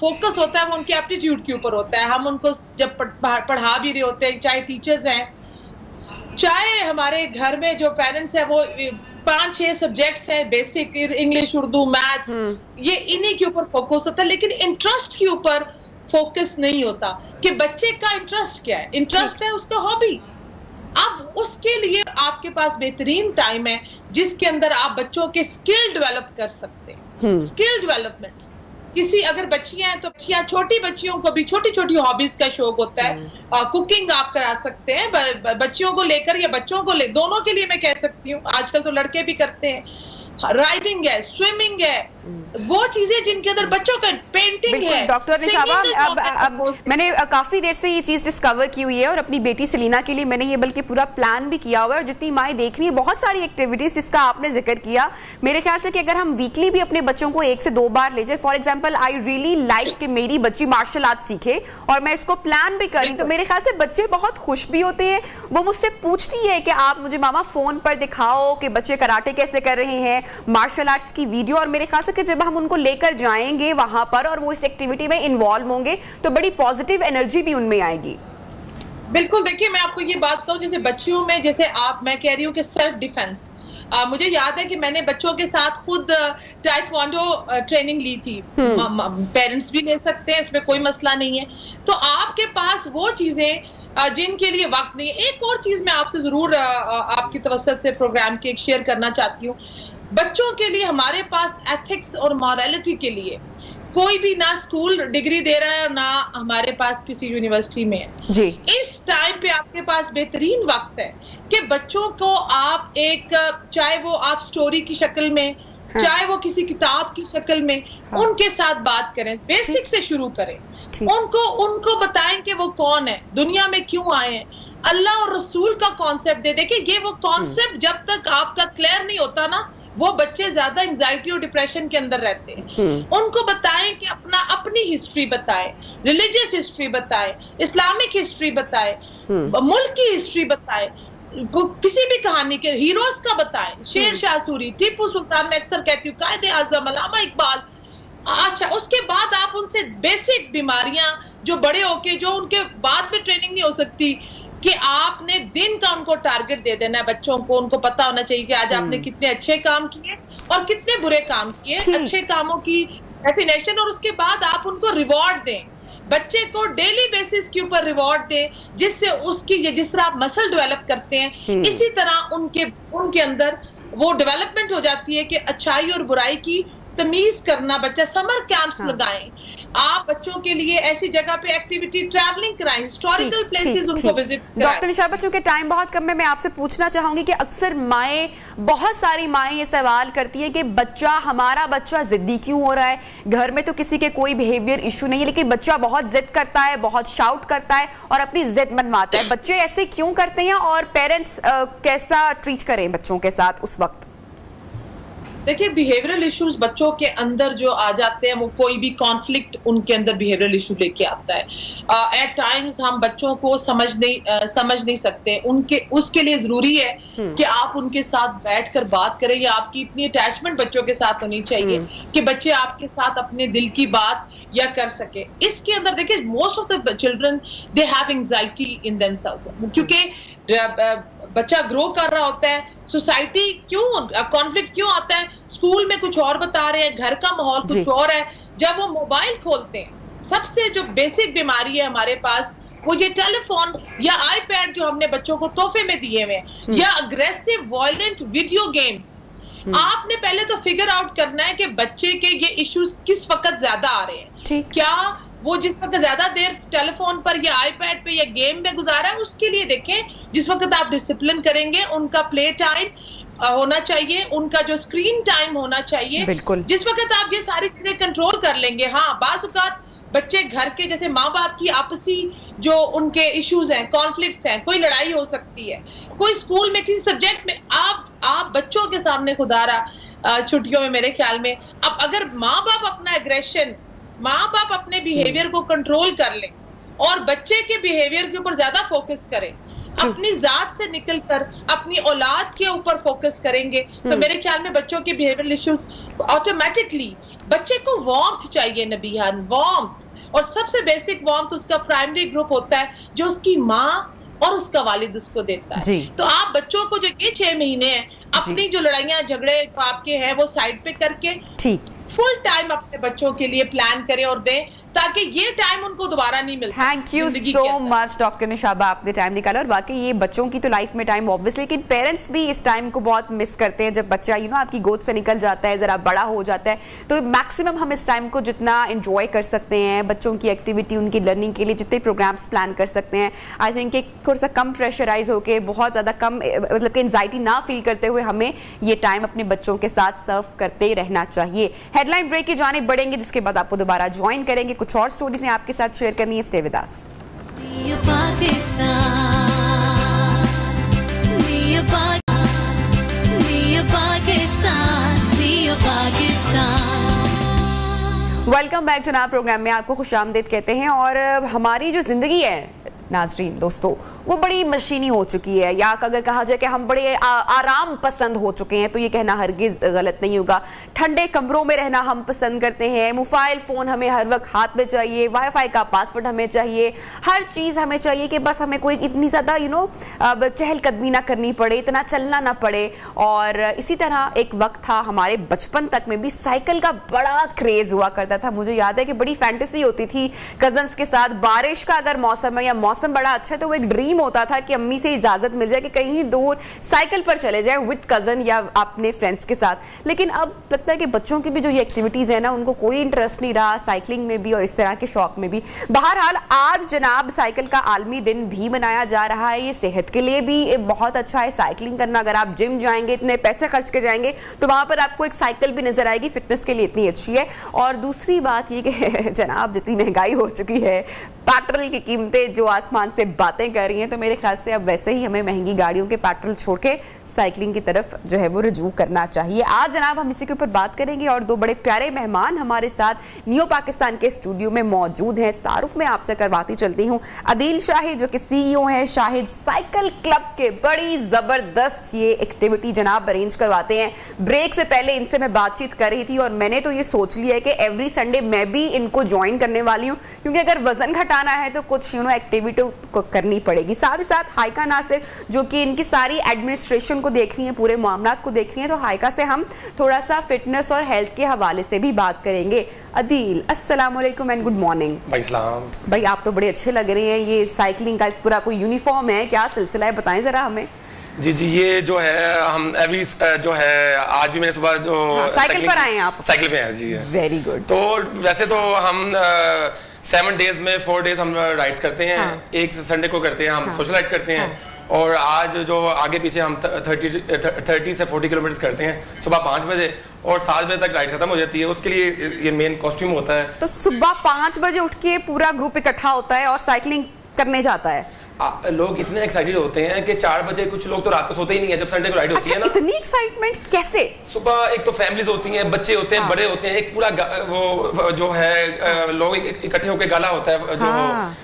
फोकस होता है वो उनके एप्टीट्यूड के ऊपर होता है। हम उनको जब पढ़ा भी रहे होते हैं, चाहे टीचर्स हैं, चाहे हमारे घर में जो पेरेंट्स हैं, वो 5-6 सब्जेक्ट्स हैं, बेसिक इंग्लिश, उर्दू, मैथ्स, ये इन्हीं के ऊपर फोकस होता है, लेकिन इंटरेस्ट के ऊपर फोकस नहीं होता कि बच्चे का इंटरेस्ट क्या है। इंटरेस्ट है उसका हॉबी। अब उसके लिए आपके पास बेहतरीन टाइम है जिसके अंदर आप बच्चों के स्किल डेवलप कर सकते हैं। स्किल डेवलपमेंट, किसी अगर बच्चियां हैं तो बच्चियां, छोटी बच्चियों को भी छोटी छोटी हॉबीज का शौक होता है। कुकिंग आप करा सकते हैं बच्चियों को लेकर या बच्चों को दोनों के लिए मैं कह सकती हूँ। आजकल तो लड़के भी करते हैं, राइडिंग है, स्विमिंग है, वो चीजें जिनके अंदर बच्चों का, पेंटिंग है। डॉक्टर निशाबा, अब मैंने काफी देर से ये चीज डिस्कवर की हुई है और अपनी बेटी सलीना के लिए मैंने ये बल्कि पूरा प्लान भी किया हुआ है। और जितनी माएँ देख रही है, बहुत सारी एक्टिविटीज जिसका आपने जिक्र किया, मेरे ख्याल से कि अगर हम वीकली भी अपने बच्चों को 1 से 2 बार ले जाए, for example I really like कि मेरी बच्ची मार्शल आर्ट सीखे और मैं इसको प्लान भी करी, तो मेरे ख्याल से बच्चे बहुत खुश भी होते हैं। वो मुझसे पूछती है कि आप मुझे मामा फोन पर दिखाओ कि बच्चे कराटे कैसे कर रहे हैं, मार्शल आर्ट्स की वीडियो। और मेरे ख्याल से कि जब हम उनको लेकर जाएंगे वहां पर और वो इस एक्टिविटी में इन्वॉल्व होंगे तो बड़ी पॉजिटिव एनर्जी भी उनमें आएगी। बिल्कुल, देखिए मैं आपको ये बात कहूं, जैसे बच्चियों में, जैसे मैं कह रही हूँ कि सेल्फ डिफेंस, मुझे याद है कि मैंने बच्चों के साथ खुद टाइक्वांडो ट्रेनिंग ली थी। पेरेंट्स भी ले सकते हैं, इसमें कोई मसला नहीं है। तो आपके पास वो चीजें जिनके लिए वक्त नहीं है। एक और चीज मैं आपसे जरूर आपकी तवज्जो से प्रोग्राम के शेयर करना चाहती हूँ। बच्चों के लिए हमारे पास एथिक्स और मॉरलिटी के लिए कोई भी ना स्कूल डिग्री दे रहा है और ना हमारे पास किसी यूनिवर्सिटी में है जी। इस टाइम पे आपके पास बेहतरीन वक्त है कि बच्चों को आप एक, चाहे वो आप स्टोरी की शक्ल में, चाहे वो किसी किताब की शक्ल में, उनके साथ बात करें, बेसिक से शुरू करें। उनको बताएं कि वो कौन है, दुनिया में क्यों आए हैं, अल्लाह और रसूल का कॉन्सेप्ट दे। देखिए ये वो कॉन्सेप्ट जब तक आपका क्लियर नहीं होता ना, वो बच्चे ज्यादा एंजाइटी और डिप्रेशन के अंदर रहते हैं। उनको बताएं कि अपनी हिस्ट्री बताएं, रिलीजियस हिस्ट्री बताएं, इस्लामिक हिस्ट्री बताएं, मुल्क की हिस्ट्री बताएं, किसी भी कहानी के हीरोज का बताएं, शेर शाह सूरी, टीपू सुल्तान, मैं अक्सर कहती हूँ कायदे आजम, अल्लामा इकबाल। अच्छा, उसके बाद आप उनसे बेसिक बीमारियां जो बड़े होके, जो उनके बाद में ट्रेनिंग नहीं हो सकती, कि आपने दिन का उनको टारगेट दे देना है बच्चों को। उनको पता होना चाहिए कि आज आपने कितने अच्छे काम किए और कितने बुरे काम किए, अच्छे कामों की डेफिनेशन, और उसके बाद आप उनको रिवॉर्ड दें। बच्चे को डेली बेसिस के ऊपर रिवॉर्ड दें, जिससे उसकी, जिस तरह आप मसल डेवलप करते हैं, इसी तरह उनके अंदर वो डेवलपमेंट हो जाती है कि अच्छाई और बुराई की तमीज करना। बच्चा समर कैंप्स लगाएं, आप बच्चों के लिए ऐसी जगह पे एक्टिविटी, ट्रैवलिंग कराएं, हिस्टोरिकल प्लेसेस उनको विजिट कराएं। डॉक्टर निशाबा, चूंकि टाइम बहुत कम है, मैं आपसे पूछना चाहूंगी कि अक्सर माएँ, बहुत सारी माएँ ये सवाल करती है कि हमारा बच्चा जिद्दी क्यों हो रहा है। घर में तो किसी के कोई बिहेवियर इशू नहीं है, लेकिन बच्चा बहुत जिद करता है, बहुत शाउट करता है और अपनी जिद मनवाता है। बच्चे ऐसे क्यों करते हैं और पेरेंट्स कैसा ट्रीट करें बच्चों के साथ उस वक्त? देखिए बिहेवियरल इश्यूज बच्चों के अंदर जो आ जाते हैं, वो कोई भी कॉन्फ्लिक्ट उनके अंदर बिहेवियरल इशू लेके आता है। एट टाइम्स हम बच्चों को समझ नहीं सकते, उसके लिए जरूरी है कि आप उनके साथ बैठकर बात करें, या आपकी इतनी अटैचमेंट बच्चों के साथ होनी चाहिए कि बच्चे आपके साथ अपने दिल की बात या कर सके। इसके अंदर देखिए most of the children they have anxiety in themselves, क्योंकि बच्चा ग्रो कर रहा होता है, सोसाइटी क्यों कॉन्फ्लिक्ट क्यों आता है, स्कूल में कुछ और बता रहे हैं, घर का माहौल कुछ और है। जब वो मोबाइल खोलते हैं, सबसे जो बेसिक बीमारी है हमारे पास वो ये टेलीफोन या आईपैड जो हमने बच्चों को तोहफे में दिए हुए, या अग्रेसिव वायलेंट वीडियो गेम्स। आपने पहले तो फिगर आउट करना है कि बच्चे के ये इश्यूज किस वक्त ज्यादा आ रहे हैं। क्या वो जिस वक्त ज्यादा देर टेलीफोन पर या आईपैड पे या गेम में गुजारा है, उसके लिए देखें जिस वक्त आप डिसिप्लिन करेंगे, उनका प्ले टाइम होना चाहिए, उनका जो स्क्रीन टाइम होना चाहिए, जिस वक्त आप ये सारी चीजें कंट्रोल कर लेंगे। हाँ, बाज़ औक़ात बच्चे घर के जैसे माँ बाप की आपसी जो उनके इश्यूज हैं, कॉन्फ्लिक्ट्स हैं, कोई लड़ाई हो सकती है, कोई स्कूल में किसी सब्जेक्ट में, आप बच्चों के सामने खुदारा छुट्टियों में मेरे ख्याल में अब अगर माँ बाप अपना एग्रेशन, माँ बाप अपने बिहेवियर को कंट्रोल कर लें और बच्चे के बिहेवियर के ऊपर ज्यादा फोकस करें, अपनी जात से निकलकर अपनी औलाद के ऊपर फोकस करेंगे, तो मेरे ख्याल में बच्चों के बिहेवियरल इश्यूज ऑटोमेटिकली, बच्चे को वार्मथ चाहिए नबीहान, वार्मथ, और सबसे बेसिक वार्मथ उसका प्राइमरी ग्रुप होता है जो उसकी माँ और उसका वालिद उसको देता है। तो आप बच्चों को जो ये 6 महीने हैं, अपनी जो लड़ाइयाँ झगड़े आपके हैं वो साइड पे करके फुल टाइम अपने बच्चों के लिए प्लान करें और दें, ताकि ये टाइम उनको दोबारा नहीं मिलता। Thank you so much doctor Nishaba, आपने टाइम निकाला। और वाकई ये बच्चों की तो लाइफ में टाइम ऑब्वियसली, लेकिन पेरेंट्स भी इस टाइम को बहुत मिस करते हैं। जब बच्चा आपकी गोद से निकल जाता है, जरा बड़ा हो जाता है, तो मैक्सिमम हम इस टाइम को जितना एंजॉय कर सकते हैं, बच्चों की एक्टिविटी, उनकी लर्निंग के लिए जितने प्रोग्राम्स प्लान कर सकते हैं, आई थिंक एक थोड़ा सा कम प्रेशराइज होकर, बहुत ज़्यादा कम मतलब कि एंजाइटी ना फील करते हुए हमें ये टाइम अपने बच्चों के साथ सर्व करते रहना चाहिए। हेडलाइन ब्रेक की जानिब बढ़ेंगे, जिसके बाद आपको दोबारा ज्वाइन करेंगे, कुछ और स्टोरीज आपके साथ शेयर करनी है। Stay with us. Welcome back जनाब, प्रोग्राम में आपको खुशामदीद कहते हैं। और हमारी जो जिंदगी है नाजरीन दोस्तों, वो बड़ी मशीनी हो चुकी है, या अगर कहा जाए कि हम बड़े आराम पसंद हो चुके हैं, तो ये कहना हरगिज गलत नहीं होगा। ठंडे कमरों में रहना हम पसंद करते हैं, मोबाइल फ़ोन हमें हर वक्त हाथ में चाहिए, वाईफाई का पासवर्ड हमें चाहिए, हर चीज़ हमें चाहिए कि बस हमें कोई इतनी ज़्यादा चहलकदमी ना करनी पड़े, इतना चलना ना पड़े। और इसी तरह एक वक्त था हमारे बचपन तक में भी साइकिल का बड़ा क्रेज़ हुआ करता था। मुझे याद है कि बड़ी फैंटेसी होती थी कजन्स के साथ, बारिश का अगर मौसम है या मौसम बड़ा अच्छा है तो वो एक ड्रीम होता था कि अम्मी से इजाजत मिल जाए कि कहीं दूर साइकिल पर चले जाए विद कजन या अपने फ्रेंड्स के साथ। लेकिन अब लगता है कि बच्चों की भी जो ये एक्टिविटीज है ना, उनको कोई इंटरेस्ट नहीं रहा साइकिलिंग में भी और इस तरह के शौक में भी। बहरहाल आज जनाब साइकिल का आलमी दिन भी मनाया जा रहा है। ये सेहत के लिए भी बहुत अच्छा है साइकिलिंग करना। अगर आप जिम जाएंगे, इतने पैसे खर्च के जाएंगे, तो वहां पर आपको एक साइकिल भी नजर आएगी, फिटनेस के लिए इतनी अच्छी है। और दूसरी बात ये कि जनाब जितनी महंगाई हो चुकी है, पेट्रोल की कीमतें जो आसमान से बातें कर रही हैं, तो मेरे ख्याल से अब वैसे ही हमें महंगी गाड़ियों के पेट्रोल छोड़ के साइकिलिंग की तरफ जो है वो रुजू करना चाहिए। आज जनाब हम इसी के ऊपर बात करेंगे और दो बड़े प्यारे मेहमान हमारे साथ नियो पाकिस्तान के स्टूडियो में मौजूद हैं। तारुफ में आपसे करवाती चलती हूँ अदील शाहिद जो कि सीईओ हैं शाहिद साइकिल क्लब के। बड़ी जबरदस्त ये एक्टिविटी जनाब अरेंज करवाते हैं। ब्रेक से पहले इनसे मैं बातचीत कर रही थी और मैंने तो ये सोच लिया है कि एवरी संडे मैं भी इनको ज्वाइन करने वाली हूँ, क्योंकि अगर वजन घटाना है तो कुछ एक्टिविटी करनी पड़ेगी। साथ ही साथ हाइका नासिर जो कि इनकी सारी एडमिनिस्ट्रेशन को देख रही है, पूरे मामलात को देख रही है, तो हाइका से हम थोड़ा सा फिटनेस और हेल्थ के हवाले से भी बात करेंगे। अदील अस्सलाम वालेकुम एंड गुड मॉर्निंग। भाई आप तो बड़े अच्छे लग रहे हैं। ये साइकिलिंग का पूरा कोई यूनिफॉर्म है, क्या सिलसिला है, बताएं जरा हमें। जी जी, ये जो है हम अभी जो है आज भी मैंने सुबह जो साइकिल पर आए हैं आप? साइकिल पे हैं जी। Very good. तो वैसे तो हम 7 डेज में 4 डेज हम राइड्स करते हैं। एक संडे को करते हैं हम सोशल राइड करते हैं। और आज जो आगे पीछे हम 30 से 40 किलोमीटर करते हैं सुबह 5 बजे और 7 बजे तक राइड खत्म हो जाती है। उसके लिए ये मेन कॉस्ट्यूम होता है। तो सुबह 5 बजे उठ के पूरा ग्रुप इकट्ठा होता है और साइकिलिंग करने जाता है। लोग इतने एक्साइटेड होते हैं कि 4 बजे कुछ लोग तो रात को सोते ही नहीं है जब संडे को राइड होती है ना। इतनी एक्साइटमेंट कैसे? सुबह एक तो फैमिलीज होती हैं, बच्चे होते हैं, बड़े होते हैं, एक पूरा वो जो है लोग इकट्ठे होकर गाला होता है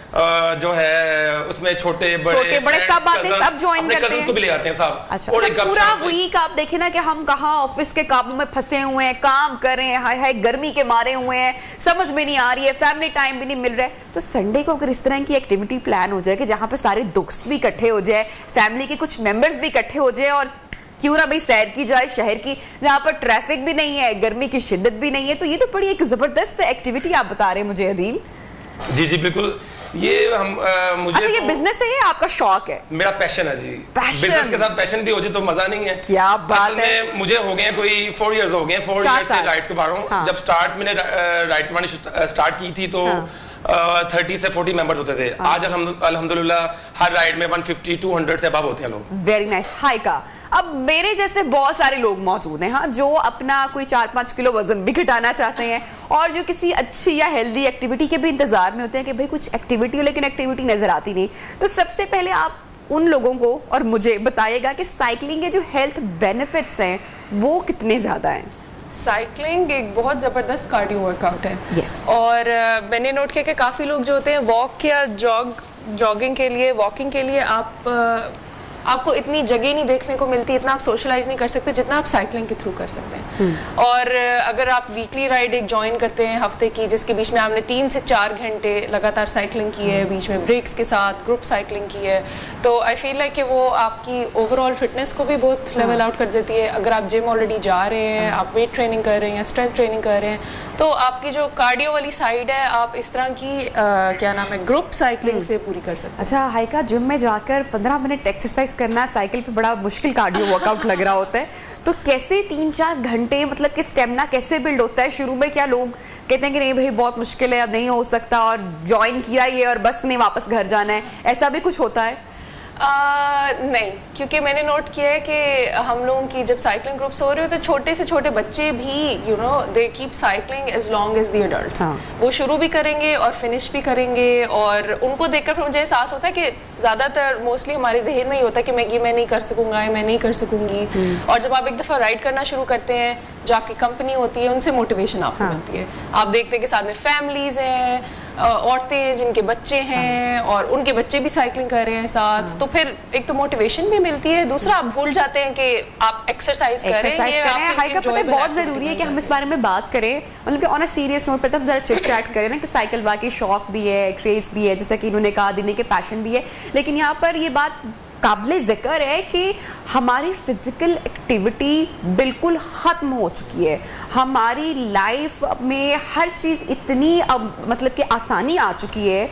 जो है उसमें छोटे बड़े सब आते हैं, सब ज्वाइन करते हैं, को भी ले आते हैं सब। अच्छा, और एक पूरा वीक आप देखें ना कि हम कहाँ ऑफिस के काबू में फंसे हुए हैं, काम कर रहे हैं, हाय हाय गर्मी के मारे हुए हैं, समझ में नहीं आ रही है, फैमिली टाइम भी नहीं मिल रहा है। तो संडे को अगर इस तरह की एक्टिविटी प्लान हो जाए कि जहाँ पे सारे दोस्त भी इकट्ठे हो जाए, फैमिली के कुछ मेंबर्स भी इकट्ठे हो जाए और क्यों ना भाई सैर की जाए शहर की, जहाँ पर ट्रैफिक भी नहीं है, गर्मी की शिद्दत भी नहीं है, तो ये तो बड़ी एक जबरदस्त एक्टिविटी आप बता रहे हैं मुझे अदील। जी जी बिल्कुल, ये हम मुझे अच्छा, ये बिजनेस है, आपका शौक है? मेरा पैशन है जी। बिजनेस के साथ पैशन भी हो जाए तो मजा नहीं है। क्या बात है। मुझे हो गए कोई 4 इयर्स हो गए, 4 इयर्स से राइड्स के बारे में। हाँ। जब स्टार्ट मैंने राइड करवानी स्टार्ट की थी तो 30 से 40 मेंबर्स होते थे। आज अल्हम्दुलिल्लाह हर राइड में 150-200 से अबव होते हैं लोग। Very nice. हाय का अब मेरे जैसे बहुत सारे लोग मौजूद हैं, हाँ, जो अपना कोई 4-5 किलो वजन भी घटाना चाहते हैं और जो किसी अच्छी या हेल्दी एक्टिविटी के भी इंतजार में होते हैं कि भाई कुछ एक्टिविटी हो, लेकिन एक्टिविटी नजर आती नहीं। तो सबसे पहले आप उन लोगों को और मुझे बताइएगा कि साइकिलिंग के जो हेल्थ बेनिफिट्स हैं वो कितने ज्यादा हैं? साइकिलिंग एक बहुत ज़बरदस्त कार्डियो वर्कआउट है। yes. और मैंने नोट किया कि काफ़ी लोग जो होते हैं वॉक या जॉगिंग के लिए, वॉकिंग के लिए आपको इतनी जगह नहीं देखने को मिलती, इतना आप सोशलाइज नहीं कर सकते जितना आप साइकिलिंग के थ्रू कर सकते हैं। और अगर आप वीकली राइड एक ज्वाइन करते हैं हफ्ते की, जिसके बीच में आपने 3 से 4 घंटे लगातार साइकिलिंग की है, बीच में ब्रेक्स के साथ ग्रुप साइकिलिंग की है, तो आई फील लाइक कि वो आपकी ओवरऑल फिटनेस को भी बहुत लेवल आउट कर देती है। अगर आप जिम ऑलरेडी जा रहे हैं, आप वेट ट्रेनिंग कर रहे हैं, स्ट्रेंथ ट्रेनिंग कर रहे हैं, तो आपकी जो कार्डियो वाली साइड है आप इस तरह की क्या नाम है ग्रुप साइकिलिंग से पूरी कर सकते हैं। अच्छा हाइका, जिम में जाकर 15 मिनट एक्सरसाइज करना साइकिल पे बड़ा मुश्किल कार्डियो वर्कआउट लग रहा होता है, तो कैसे 3-4 घंटे मतलब कि स्टेमिना कैसे बिल्ड होता है? शुरू में क्या लोग कहते हैं कि नहीं भाई बहुत मुश्किल है, अब नहीं हो सकता और ज्वाइन किया ये और बस नहीं वापस घर जाना है, ऐसा भी कुछ होता है? नहीं, क्योंकि मैंने नोट किया है कि हम लोगों की जब साइकिलिंग ग्रुप्स हो रहे हो तो छोटे से छोटे बच्चे भी they keep cycling as long as the adults. वो शुरू भी करेंगे और फिनिश भी करेंगे, और उनको देखकर मुझे एहसास होता है कि ज़्यादातर मोस्टली हमारे जहन में ही होता है कि मैं नहीं कर सकूंगा, मैं नहीं कर सकूंगी। और जब आप एक दफ़ा राइड करना शुरू करते हैं, जो आपकी कंपनी होती है उनसे मोटिवेशन आपको मिलती है। आप देखते हैं कि साथ में फैमिलीज हैं, औरतें जिनके बच्चे हैं और उनके बच्चे भी साइकिलिंग कर रहे हैं साथ, तो फिर एक तो मोटिवेशन भी मिलती है, दूसरा आप भूल जाते हैं कि आप एक्सरसाइज करें। हाई का पता है बहुत जरूरी है कि हम इस बारे में बात करें, मतलब कि ऑन अ सीरियस नोट पर तब जरा चिट चैट करें ना कि साइकिल वाकई शौक भी है, क्रेज भी है, जैसा कि इन्होंने कहा दिन के पैशन भी है, लेकिन यहाँ पर ये बात काबिल जिक्र है कि हमारी फिजिकल एक्टिविटी बिल्कुल ख़त्म हो चुकी है। हमारी लाइफ में हर चीज़ इतनी मतलब कि आसानी आ चुकी है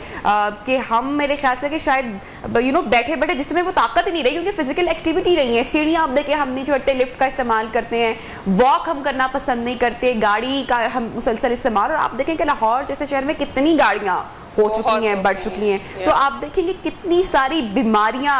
कि हम मेरे ख्याल से कि शायद बैठे बैठे जिसमें वो ताकत ही नहीं रही, क्योंकि फिजिकल एक्टिविटी नहीं है। सीढ़ियाँ आप देखें हम नहीं चढ़ते, लिफ्ट का इस्तेमाल करते हैं, वॉक हम करना पसंद नहीं करते, गाड़ी का हम मुसलसल इस्तेमाल। और आप देखें कि लाहौर जैसे शहर में कितनी गाड़ियाँ हो चुकी हैं, बढ़ चुकी हैं, तो आप देखेंगे कितनी सारी बीमारियाँ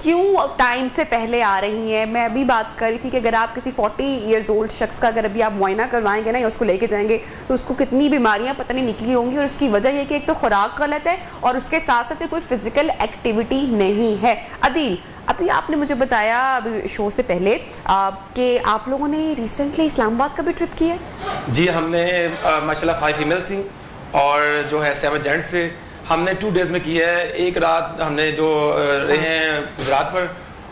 क्यों टाइम से पहले आ रही हैं। मैं अभी बात कर रही थी कि अगर आप किसी 40 इयर्स ओल्ड शख्स का अगर अभी आप मुआयना करवाएंगे ना या उसको लेके जाएंगे तो उसको कितनी बीमारियां पता नहीं निकली होंगी, और उसकी वजह यह कि एक तो खुराक गलत है और उसके साथ साथ कोई फिजिकल एक्टिविटी नहीं है। अदील, अभी आपने मुझे बताया अभी शो से पहले कि आप लोगों ने रिसेंटली इस्लामाबाद का भी ट्रिप किया है। जी, हमने माशाल्लाह 5 फीमेल्स थी और जो है 7 जेंट्स से हमने 2 डेज में की है। एक रात हमने जो रहे हैं गुजरात पर,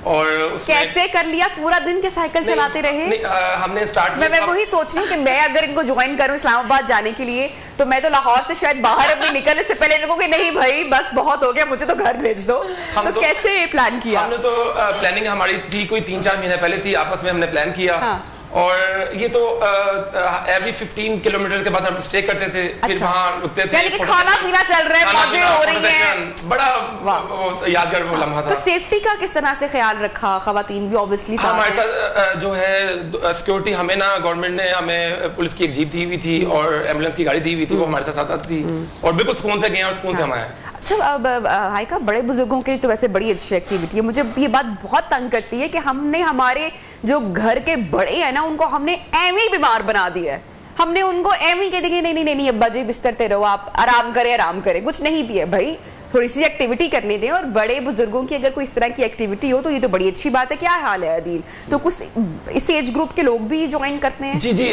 और कैसे कर लिया पूरा दिन के साइकिल चलाते रहे? हमने स्टार्ट मैं वही सोच रही हूँ कि मैं अगर इनको ज्वाइन करूँ इस्लामाबाद जाने के लिए तो मैं तो लाहौर से शायद बाहर अपने निकलने से पहले इनको कि नहीं भाई बस बहुत हो गया, मुझे तो घर भेज दो। तो कैसे प्लान किया? हमने तो प्लानिंग हमारी थी कोई 3-4 महीने पहले थी, आपस में हमने प्लान किया। और ये तो एवरी 15 किलोमीटर के बाद हम स्टे करते थे। अच्छा। फिर वहाँ रुकते थे, यानी कि खाना पीना चल रहा है, मौजें हो रही हैं, बड़ा यादगार वो लम्हा था। तो सेफ्टी का किस तरह से ख्याल रखा? खवातीन भी ऑब्वियसली हमारे साथ जो है सिक्योरिटी, हमें ना गवर्नमेंट ने हमें पुलिस की एक जीप दी हुई थी और एम्बुलेंस की गाड़ी दी हुई थी, वो हमारे साथ आती थी और बिल्कुल सुकून से गए और सुकून से हम आए। अच्छा, अब हाइका बड़े बुजुर्गों के लिए तो वैसे बड़ी अच्छी एक्टिविटी है। मुझे ये बात बहुत तंग करती है कि हमने हमारे जो घर के बड़े हैं ना उनको हमने एवं ही बीमार बना दिया है। हमने उनको एवं कह दिया नहीं नहीं नहीं नहीं अब्बा जी बिस्तर पे रहो, आप आराम करें, कुछ नहीं भी है भाई, थोड़ी सी एक्टिविटी करने दें। और बड़े बुजुर्गों की अगर कोई इस तरह की एक्टिविटी हो तो ये तो बड़ी अच्छी बात है। क्या हाल है अदील? तो कुछ इस एज ग्रुप के लोग भी ज्वाइन करते हैं? जी जी,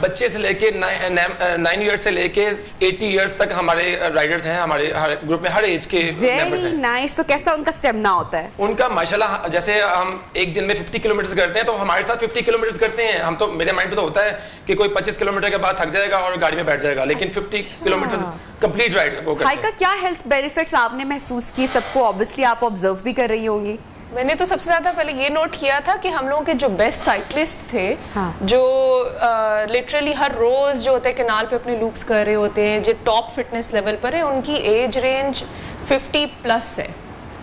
बच्चे से लेके 9 ईयर्स से लेके 80 ईयर्स तक हमारे राइडर्स हैं हमारे ग्रुप में, हर एज के मेंबर्स हैं। नाइस। तो कैसा उनका स्टेमिना होता है? उनका माशाल्लाह, जैसे हम एक दिन में 50 किलोमीटर करते हैं तो हमारे साथ 50 किलोमीटर करते हैं हम। तो मेरे माइंड में तो होता है कि कोई 25 किलोमीटर के बाद थक जाएगा और गाड़ी में बैठ जाएगा, लेकिन 50 किलोमीटर कंप्लीट राइड वो करते हैं। हाइका, क्या हेल्थ बेनिफिट्स आपने महसूस किए? सबको ऑब्वियसली आप ऑब्जर्व भी कर रही होंगी। मैंने तो सबसे ज्यादा पहले ये नोट किया था कि हम लोगों के जो बेस्ट साइक्लिस्ट थे, जो लिटरली हर रोज जो होते हैं कैनाल पे अपने लूप्स कर रहे होते हैं, जो टॉप फिटनेस लेवल पर है, उनकी एज रेंज 50+ है।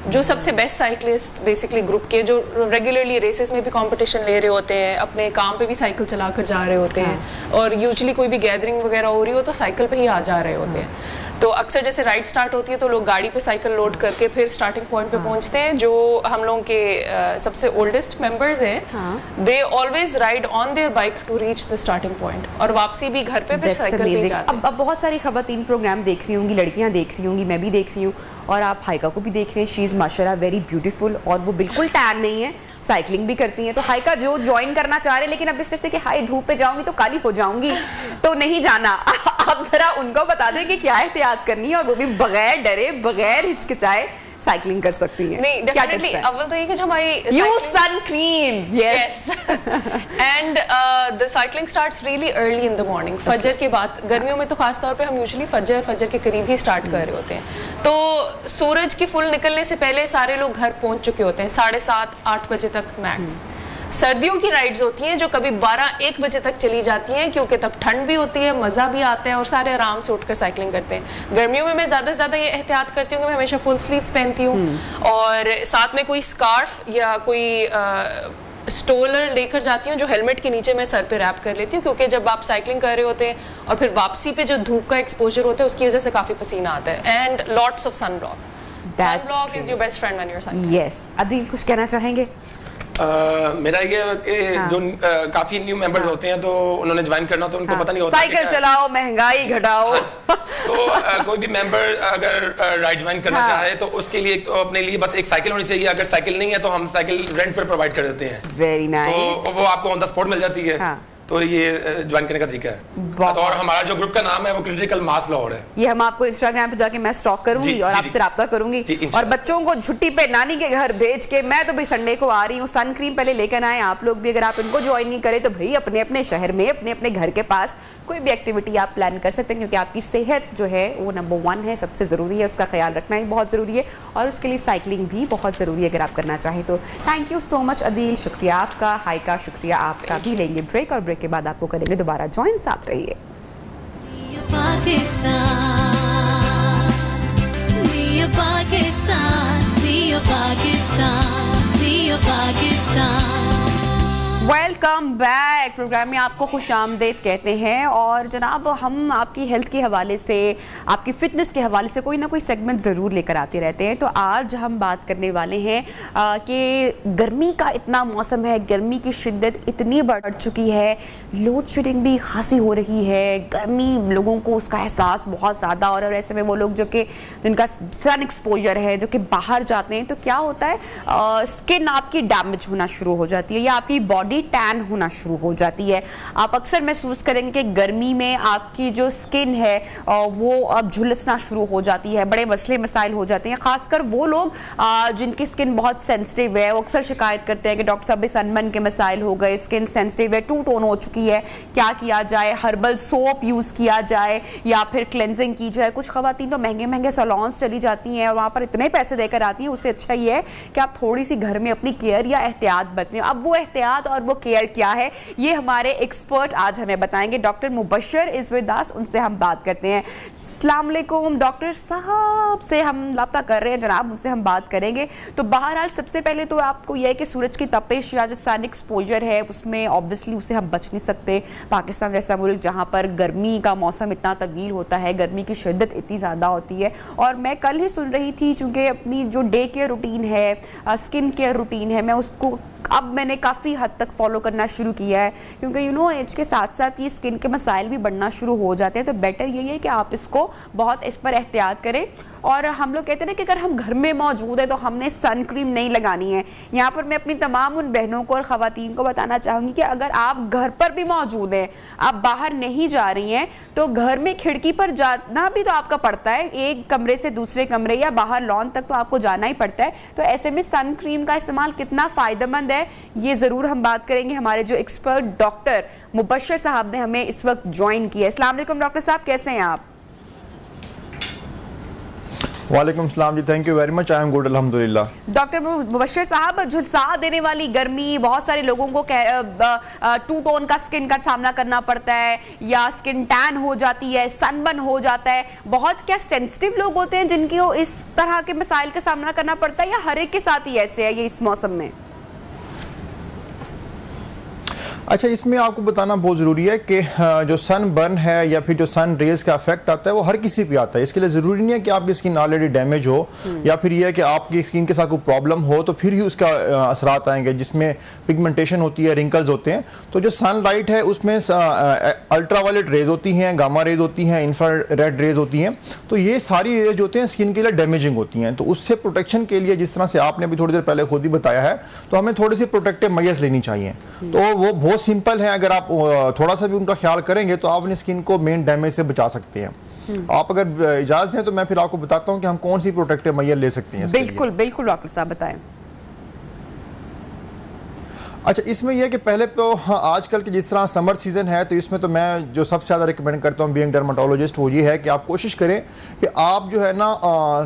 जो सबसे बेस्ट साइकिलिस्ट बेसिकली ग्रुप के, जो रेगुलरली रेसेस में भी कंपटीशन ले रहे होते हैं, अपने काम पे भी साइकिल चला कर जा रहे होते हैं, और यूजुअली कोई भी गैदरिंग वगैरह हो रही हो तो साइकिल पे ही आ जा रहे होते हैं। तो अक्सर जैसे राइड स्टार्ट होती है तो लोग गाड़ी पे साइकिल लोड करके फिर स्टार्टिंग पॉइंट पे पहुंचते हैं। जो हम लोगों के सबसे ओल्डेस्ट मेंबर्स हैं, they always ride on their bike to reach the starting point, और वापसी भी घर पे फिर साइकिल पे जाते हैं। अब बहुत सारी खवातीन प्रोग्राम देख रही होंगी, लड़कियां देख रही होंगी, मैं भी देख रही हूँ, और आप हाइका को भी देख रहे हैं। शी इज़ माशाल्लाह वेरी ब्यूटीफुल, और वो बिल्कुल टैन नहीं है, साइकिलिंग भी करती हैं। तो हाइका जो ज्वाइन करना चाह रहे हैं, लेकिन अब इस तरह से कि हाई धूप पे जाऊंगी तो काली हो जाऊंगी, तो नहीं जाना। आप जरा उनको बता दें कि क्या एहतियात करनी है, और वो भी बगैर डरे, बगैर हिचकिचाए साइकिलिंग कर सकती हैं। नहीं, डेफिनेटली अव्वल तो ये कि जो हमारी use suncream, yes, and the cycling starts really early in the morning, फजर के बाद। गर्मियों में तो खास तौर पे हम यूजुअली फजर के करीब ही स्टार्ट कर रहे होते हैं, तो सूरज की फुल निकलने से पहले सारे लोग घर पहुंच चुके होते हैं, 7:30-8 बजे तक मैक्स। सर्दियों की राइड्स होती हैं जो कभी 12-1 बजे तक चली जाती हैं, क्योंकि तब ठंड भी होती है, मज़ा भी आता है, और सारे आराम से उठकर साइकिलिंग करते हैं। गर्मियों में मैं ज़्यादा से ज़्यादा ये एहतियात करती हूँ कि मैं हमेशा फुल स्लीव्स पहनती हूँ, और साथ में कोई स्कार्फ या कोई स्टोलर लेकर जाती हूँ जो हेलमेट के नीचे मैं सर पे रैप कर लेती हूँ, क्योंकि जब आप साइकिलिंग कर रहे होते हैं और फिर वापसी पे जो धूप का एक्सपोजर होता है उसकी वजह से काफ़ी पसीना आता है। And lots of sunblock. Sunblock is your best friend when you are cycling. Yes. Adeel, कुछ कहना चाहेंगे? मेरा ये कि जो काफी न्यू मेंबर्स होते हैं तो उन्होंने ज्वाइन करना, तो उनको पता नहीं होता साइकिल चलाओ, महंगाई घटाओ। तो कोई भी मेंबर अगर राइड ज्वाइन करना चाहे तो उसके लिए तो अपने लिए बस एक साइकिल होनी चाहिए। अगर साइकिल नहीं है तो हम साइकिल रेंट पर प्रोवाइड कर देते हैं। Very nice. तो वो आपको ऑन द स्पॉट मिल जाती है। तो ये ज्वाइन करने का तरीका है। और हमारा जो ग्रुप का नाम है वो क्रिटिकल मास लाहौर है। ये हम आपको इंस्टाग्राम पे जाके मैं स्टॉक करूंगी और आपसे राब्ता करूंगी, और बच्चों को छुट्टी पे नानी के घर भेज के, मैं तो भाई संडे को आ रही हूँ, सन क्रीम पहले लेकर आए आप लोग भी। अगर आप इनको ज्वाइन नहीं करें तो भाई अपने अपने शहर में, अपने अपने घर के पास कोई भी एक्टिविटी आप प्लान कर सकते हैं, क्योंकि आपकी सेहत जो है वो नंबर 1 है, सबसे ज़रूरी है, उसका ख्याल रखना ही बहुत ज़रूरी है, और उसके लिए साइकिलिंग भी बहुत ज़रूरी है अगर आप करना चाहें तो। Thank you so much Adeel, शुक्रिया आपका। हाइका, शुक्रिया आपका भी। लेंगे ब्रेक, और ब्रेक के बाद आपको करेंगे दोबारा ज्वाइन। साथ रहिए। Welcome back. प्रोग्राम में आपको खुशामदीद कहते हैं। और जनाब, हम आपकी हेल्थ के हवाले से, आपकी फिटनेस के हवाले से कोई ना कोई सेगमेंट ज़रूर लेकर आते रहते हैं। तो आज हम बात करने वाले हैं कि गर्मी का इतना मौसम है, गर्मी की शिद्दत इतनी बढ़ चुकी है, लोड शेडिंग भी खासी हो रही है, गर्मी लोगों को उसका एहसास बहुत ज़्यादा। और ऐसे में वो लोग जो कि जिनका सन एक्सपोजर है, जो कि बाहर जाते हैं, तो क्या होता है, स्किन आपकी डैमेज होना शुरू हो जाती है, या आपकी बॉडी टैन होना शुरू हो जाती है। आप अक्सर महसूस करेंगे कि गर्मी में आपकी जो स्किन है वो अब झुलसना शुरू हो जाती है, बड़े मसले मसाइल हो जाते हैं। खासकर वो लोग जिनकी स्किन बहुत सेंसिटिव है, वो अक्सर शिकायत करते हैं कि डॉक्टर साहब सनबर्न के मसाइल हो गए, स्किन सेंसिटिव है, टू टोन हो चुकी है, क्या किया जाए? हर्बल सोप यूज़ किया जाए या फिर क्लेंजिंग की जाए? कुछ खवातीन तो महंगे महंगे सैलून्स चली जाती हैं, वहाँ पर इतने पैसे देकर आती हैं। उससे अच्छा ये है कि आप थोड़ी सी घर में अपनी केयर या एहतियात बरतें। अब वो एहतियात और वो केयर क्या है, ये हमारे एक्सपर्ट आज हमें बताएंगे। Doctor Mubashar is with us, उनसे हम बात करते हैं। अस्सलाम वालेकुम डॉक्टर साहब से हम रब्ता कर रहे हैं जनाब, उनसे हम बात करेंगे। तो बहरहाल सबसे पहले तो आपको यह है कि सूरज की तपिश या जो सन एक्सपोजर है उसमें ऑब्वियसली उससे हम बच नहीं सकते। पाकिस्तान जैसा मुल्क जहाँ पर गर्मी का मौसम इतना तवील होता है, गर्मी की शिद्दत इतनी ज़्यादा होती है। और मैं कल ही सुन रही थी, चूँकि अपनी जो डे केयर रूटीन है, स्किन केयर रूटीन है, मैं उसको अब मैंने काफ़ी हद तक फॉलो करना शुरू किया है, क्योंकि एज के साथ साथ ये स्किन के मसाइल भी बढ़ना शुरू हो जाते हैं। तो बेटर यही है कि आप इसको बहुत इस पर एहतियात करें। और हम लोग कहते हैं ना कि अगर हम घर में मौजूद है तो हमने सन क्रीम नहीं लगानी है। यहाँ पर मैं अपनी तमाम उन बहनों को और ख़वातीन को बताना चाहूँगी कि अगर आप घर पर भी मौजूद हैं, आप बाहर नहीं जा रही हैं, तो घर में खिड़की पर जाना भी तो आपका पड़ता है, एक कमरे से दूसरे कमरे या बाहर लॉन तक तो आपको जाना ही पड़ता है। तो ऐसे में सन क्रीम का इस्तेमाल कितना फ़ायदेमंद है, ये ज़रूर हम बात करेंगे। हमारे जो एक्सपर्ट डॉक्टर मुबश्शिर साहब ने हमें इस वक्त ज्वाइन किया। अस्सलाम वालेकुम डॉक्टर साहब, कैसे हैं आप? वालेकुम सलाम जी, thank you very much, I am good अल्हम्दुलिल्लाह। डॉक्टर मुबश्शिर साहब, झुलसा देने वाली गर्मी, बहुत सारे लोगों को टू टोन का स्किन का सामना करना पड़ता है या स्किन टैन हो जाती है, सनबर्न हो जाता है, बहुत क्या सेंसिटिव लोग होते हैं जिनको इस तरह के मसाइल का सामना करना पड़ता है या हर एक के साथ ही ऐसे है ये इस मौसम में? अच्छा, इसमें आपको बताना बहुत ज़रूरी है कि जो सन बर्न है या फिर जो सन रेज का इफेक्ट आता है वो हर किसी पे आता है। इसके लिए ज़रूरी नहीं है कि आपकी स्किन ऑलरेडी डैमेज हो या फिर ये है कि आपकी स्किन के साथ कोई प्रॉब्लम हो तो फिर ही उसका असरात आएंगे, जिसमें पिगमेंटेशन होती है, रिंकल्स होते हैं। तो जो सन लाइट है उसमें अल्ट्रावायलेट रेज होती हैं, गामा रेज होती हैं, इंफ्रारेड रेज होती हैं। तो ये सारी रेज होते हैं स्किन के लिए डैमेजिंग होती हैं। तो उससे प्रोटेक्शन के लिए, जिस तरह से आपने अभी थोड़ी देर पहले खुद ही बताया है, तो हमें थोड़ी सी प्रोटेक्टिव मेजर्स लेनी चाहिए। तो वो बहुत सिंपल है, अगर आप थोड़ा सा भी उनका ख्याल करेंगे तो आप अपनी स्किन को मेन डैमेज से बचा सकते हैं। आप अगर इजाजत दें तो मैं फिर आपको बताता हूं कि हम कौन सी प्रोटेक्टिव मेजर ले सकते हैं। बिल्कुल बिल्कुल डॉक्टर साहब बताएं। अच्छा, इसमें यह है कि पहले तो आजकल के जिस तरह समर सीजन है तो इसमें तो मैं जो सबसे ज़्यादा रिकमेंड करता हूँ बीइंग डर्माटोलॉजिस्ट वो ये है कि आप कोशिश करें कि आप जो है ना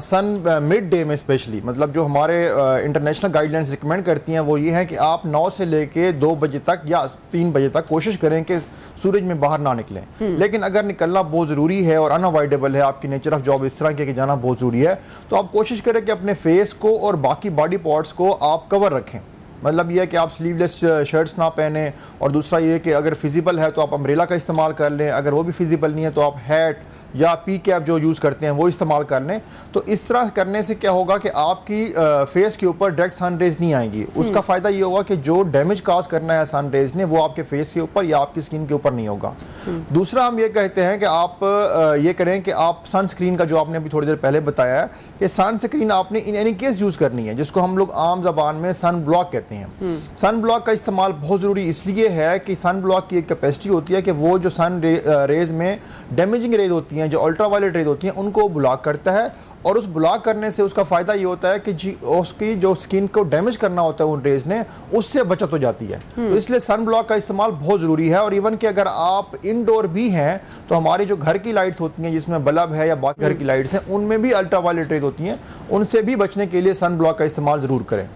सन मिड डे में स्पेशली, मतलब जो हमारे इंटरनेशनल गाइडलाइंस रिकमेंड करती हैं वो ये है कि आप 9 से लेके 2 बजे तक या 3 बजे तक कोशिश करें कि सूरज में बाहर ना निकलें। लेकिन अगर निकलना बहुत ज़रूरी है और अनअवॉइडेबल है, आपकी नेचर ऑफ जॉब इस तरह के कि जाना बहुत ज़रूरी है, तो आप कोशिश करें कि अपने फेस को और बाकी बॉडी पार्ट्स को आप कवर रखें। मतलब यह है कि आप स्लीवलेस शर्ट्स ना पहने, और दूसरा ये कि अगर फिजिबल है तो आप अम्ब्रेला का इस्तेमाल कर लें, अगर वो भी फिजिबल नहीं है तो आप हैट या पी कैप जो यूज़ करते हैं वो इस्तेमाल कर लें। तो इस तरह करने से क्या होगा कि आपकी फेस के ऊपर डायरेक्ट सन रेज नहीं आएंगी। उसका फ़ायदा ये होगा कि जो डैमेज काज करना है सन रेज ने वो आपके फेस के ऊपर या आपकी स्किन के ऊपर नहीं होगा। दूसरा हम ये कहते हैं कि आप ये करें कि आप सनस्क्रीन का, जो आपने अभी थोड़ी देर पहले बताया है कि सनस्क्रीन आपने इन एनी केस यूज़ करनी है, जिसको हम लोग आम जबान में सन ब्लॉक कहते हैं। सन ब्लॉक का इस्तेमाल बहुत ज़रूरी इसलिए है कि सन ब्लॉक की एक कैपेसिटी होती है कि वो जो सन रेज में डैमेजिंग रेज होती हैं, जो अल्ट्रावायलेट रेज होती हैं, उनको ब्लॉक करता है। और उस ब्लॉक करने से उसका फ़ायदा ये होता है कि उसकी जो स्किन को डैमेज करना होता है उन रेज ने, उससे बचत हो जाती है। तो इसलिए सन ब्लॉक का इस्तेमाल बहुत ज़रूरी है। और इवन कि अगर आप इंडोर भी हैं तो हमारी जो घर की लाइट्स होती हैं जिसमें बल्ब है या बाकी घर की लाइट्स हैं, उनमें भी अल्ट्रावायलेट रेज होती हैं, उनसे भी बचने के लिए सन ब्लॉक का इस्तेमाल ज़रूर करें।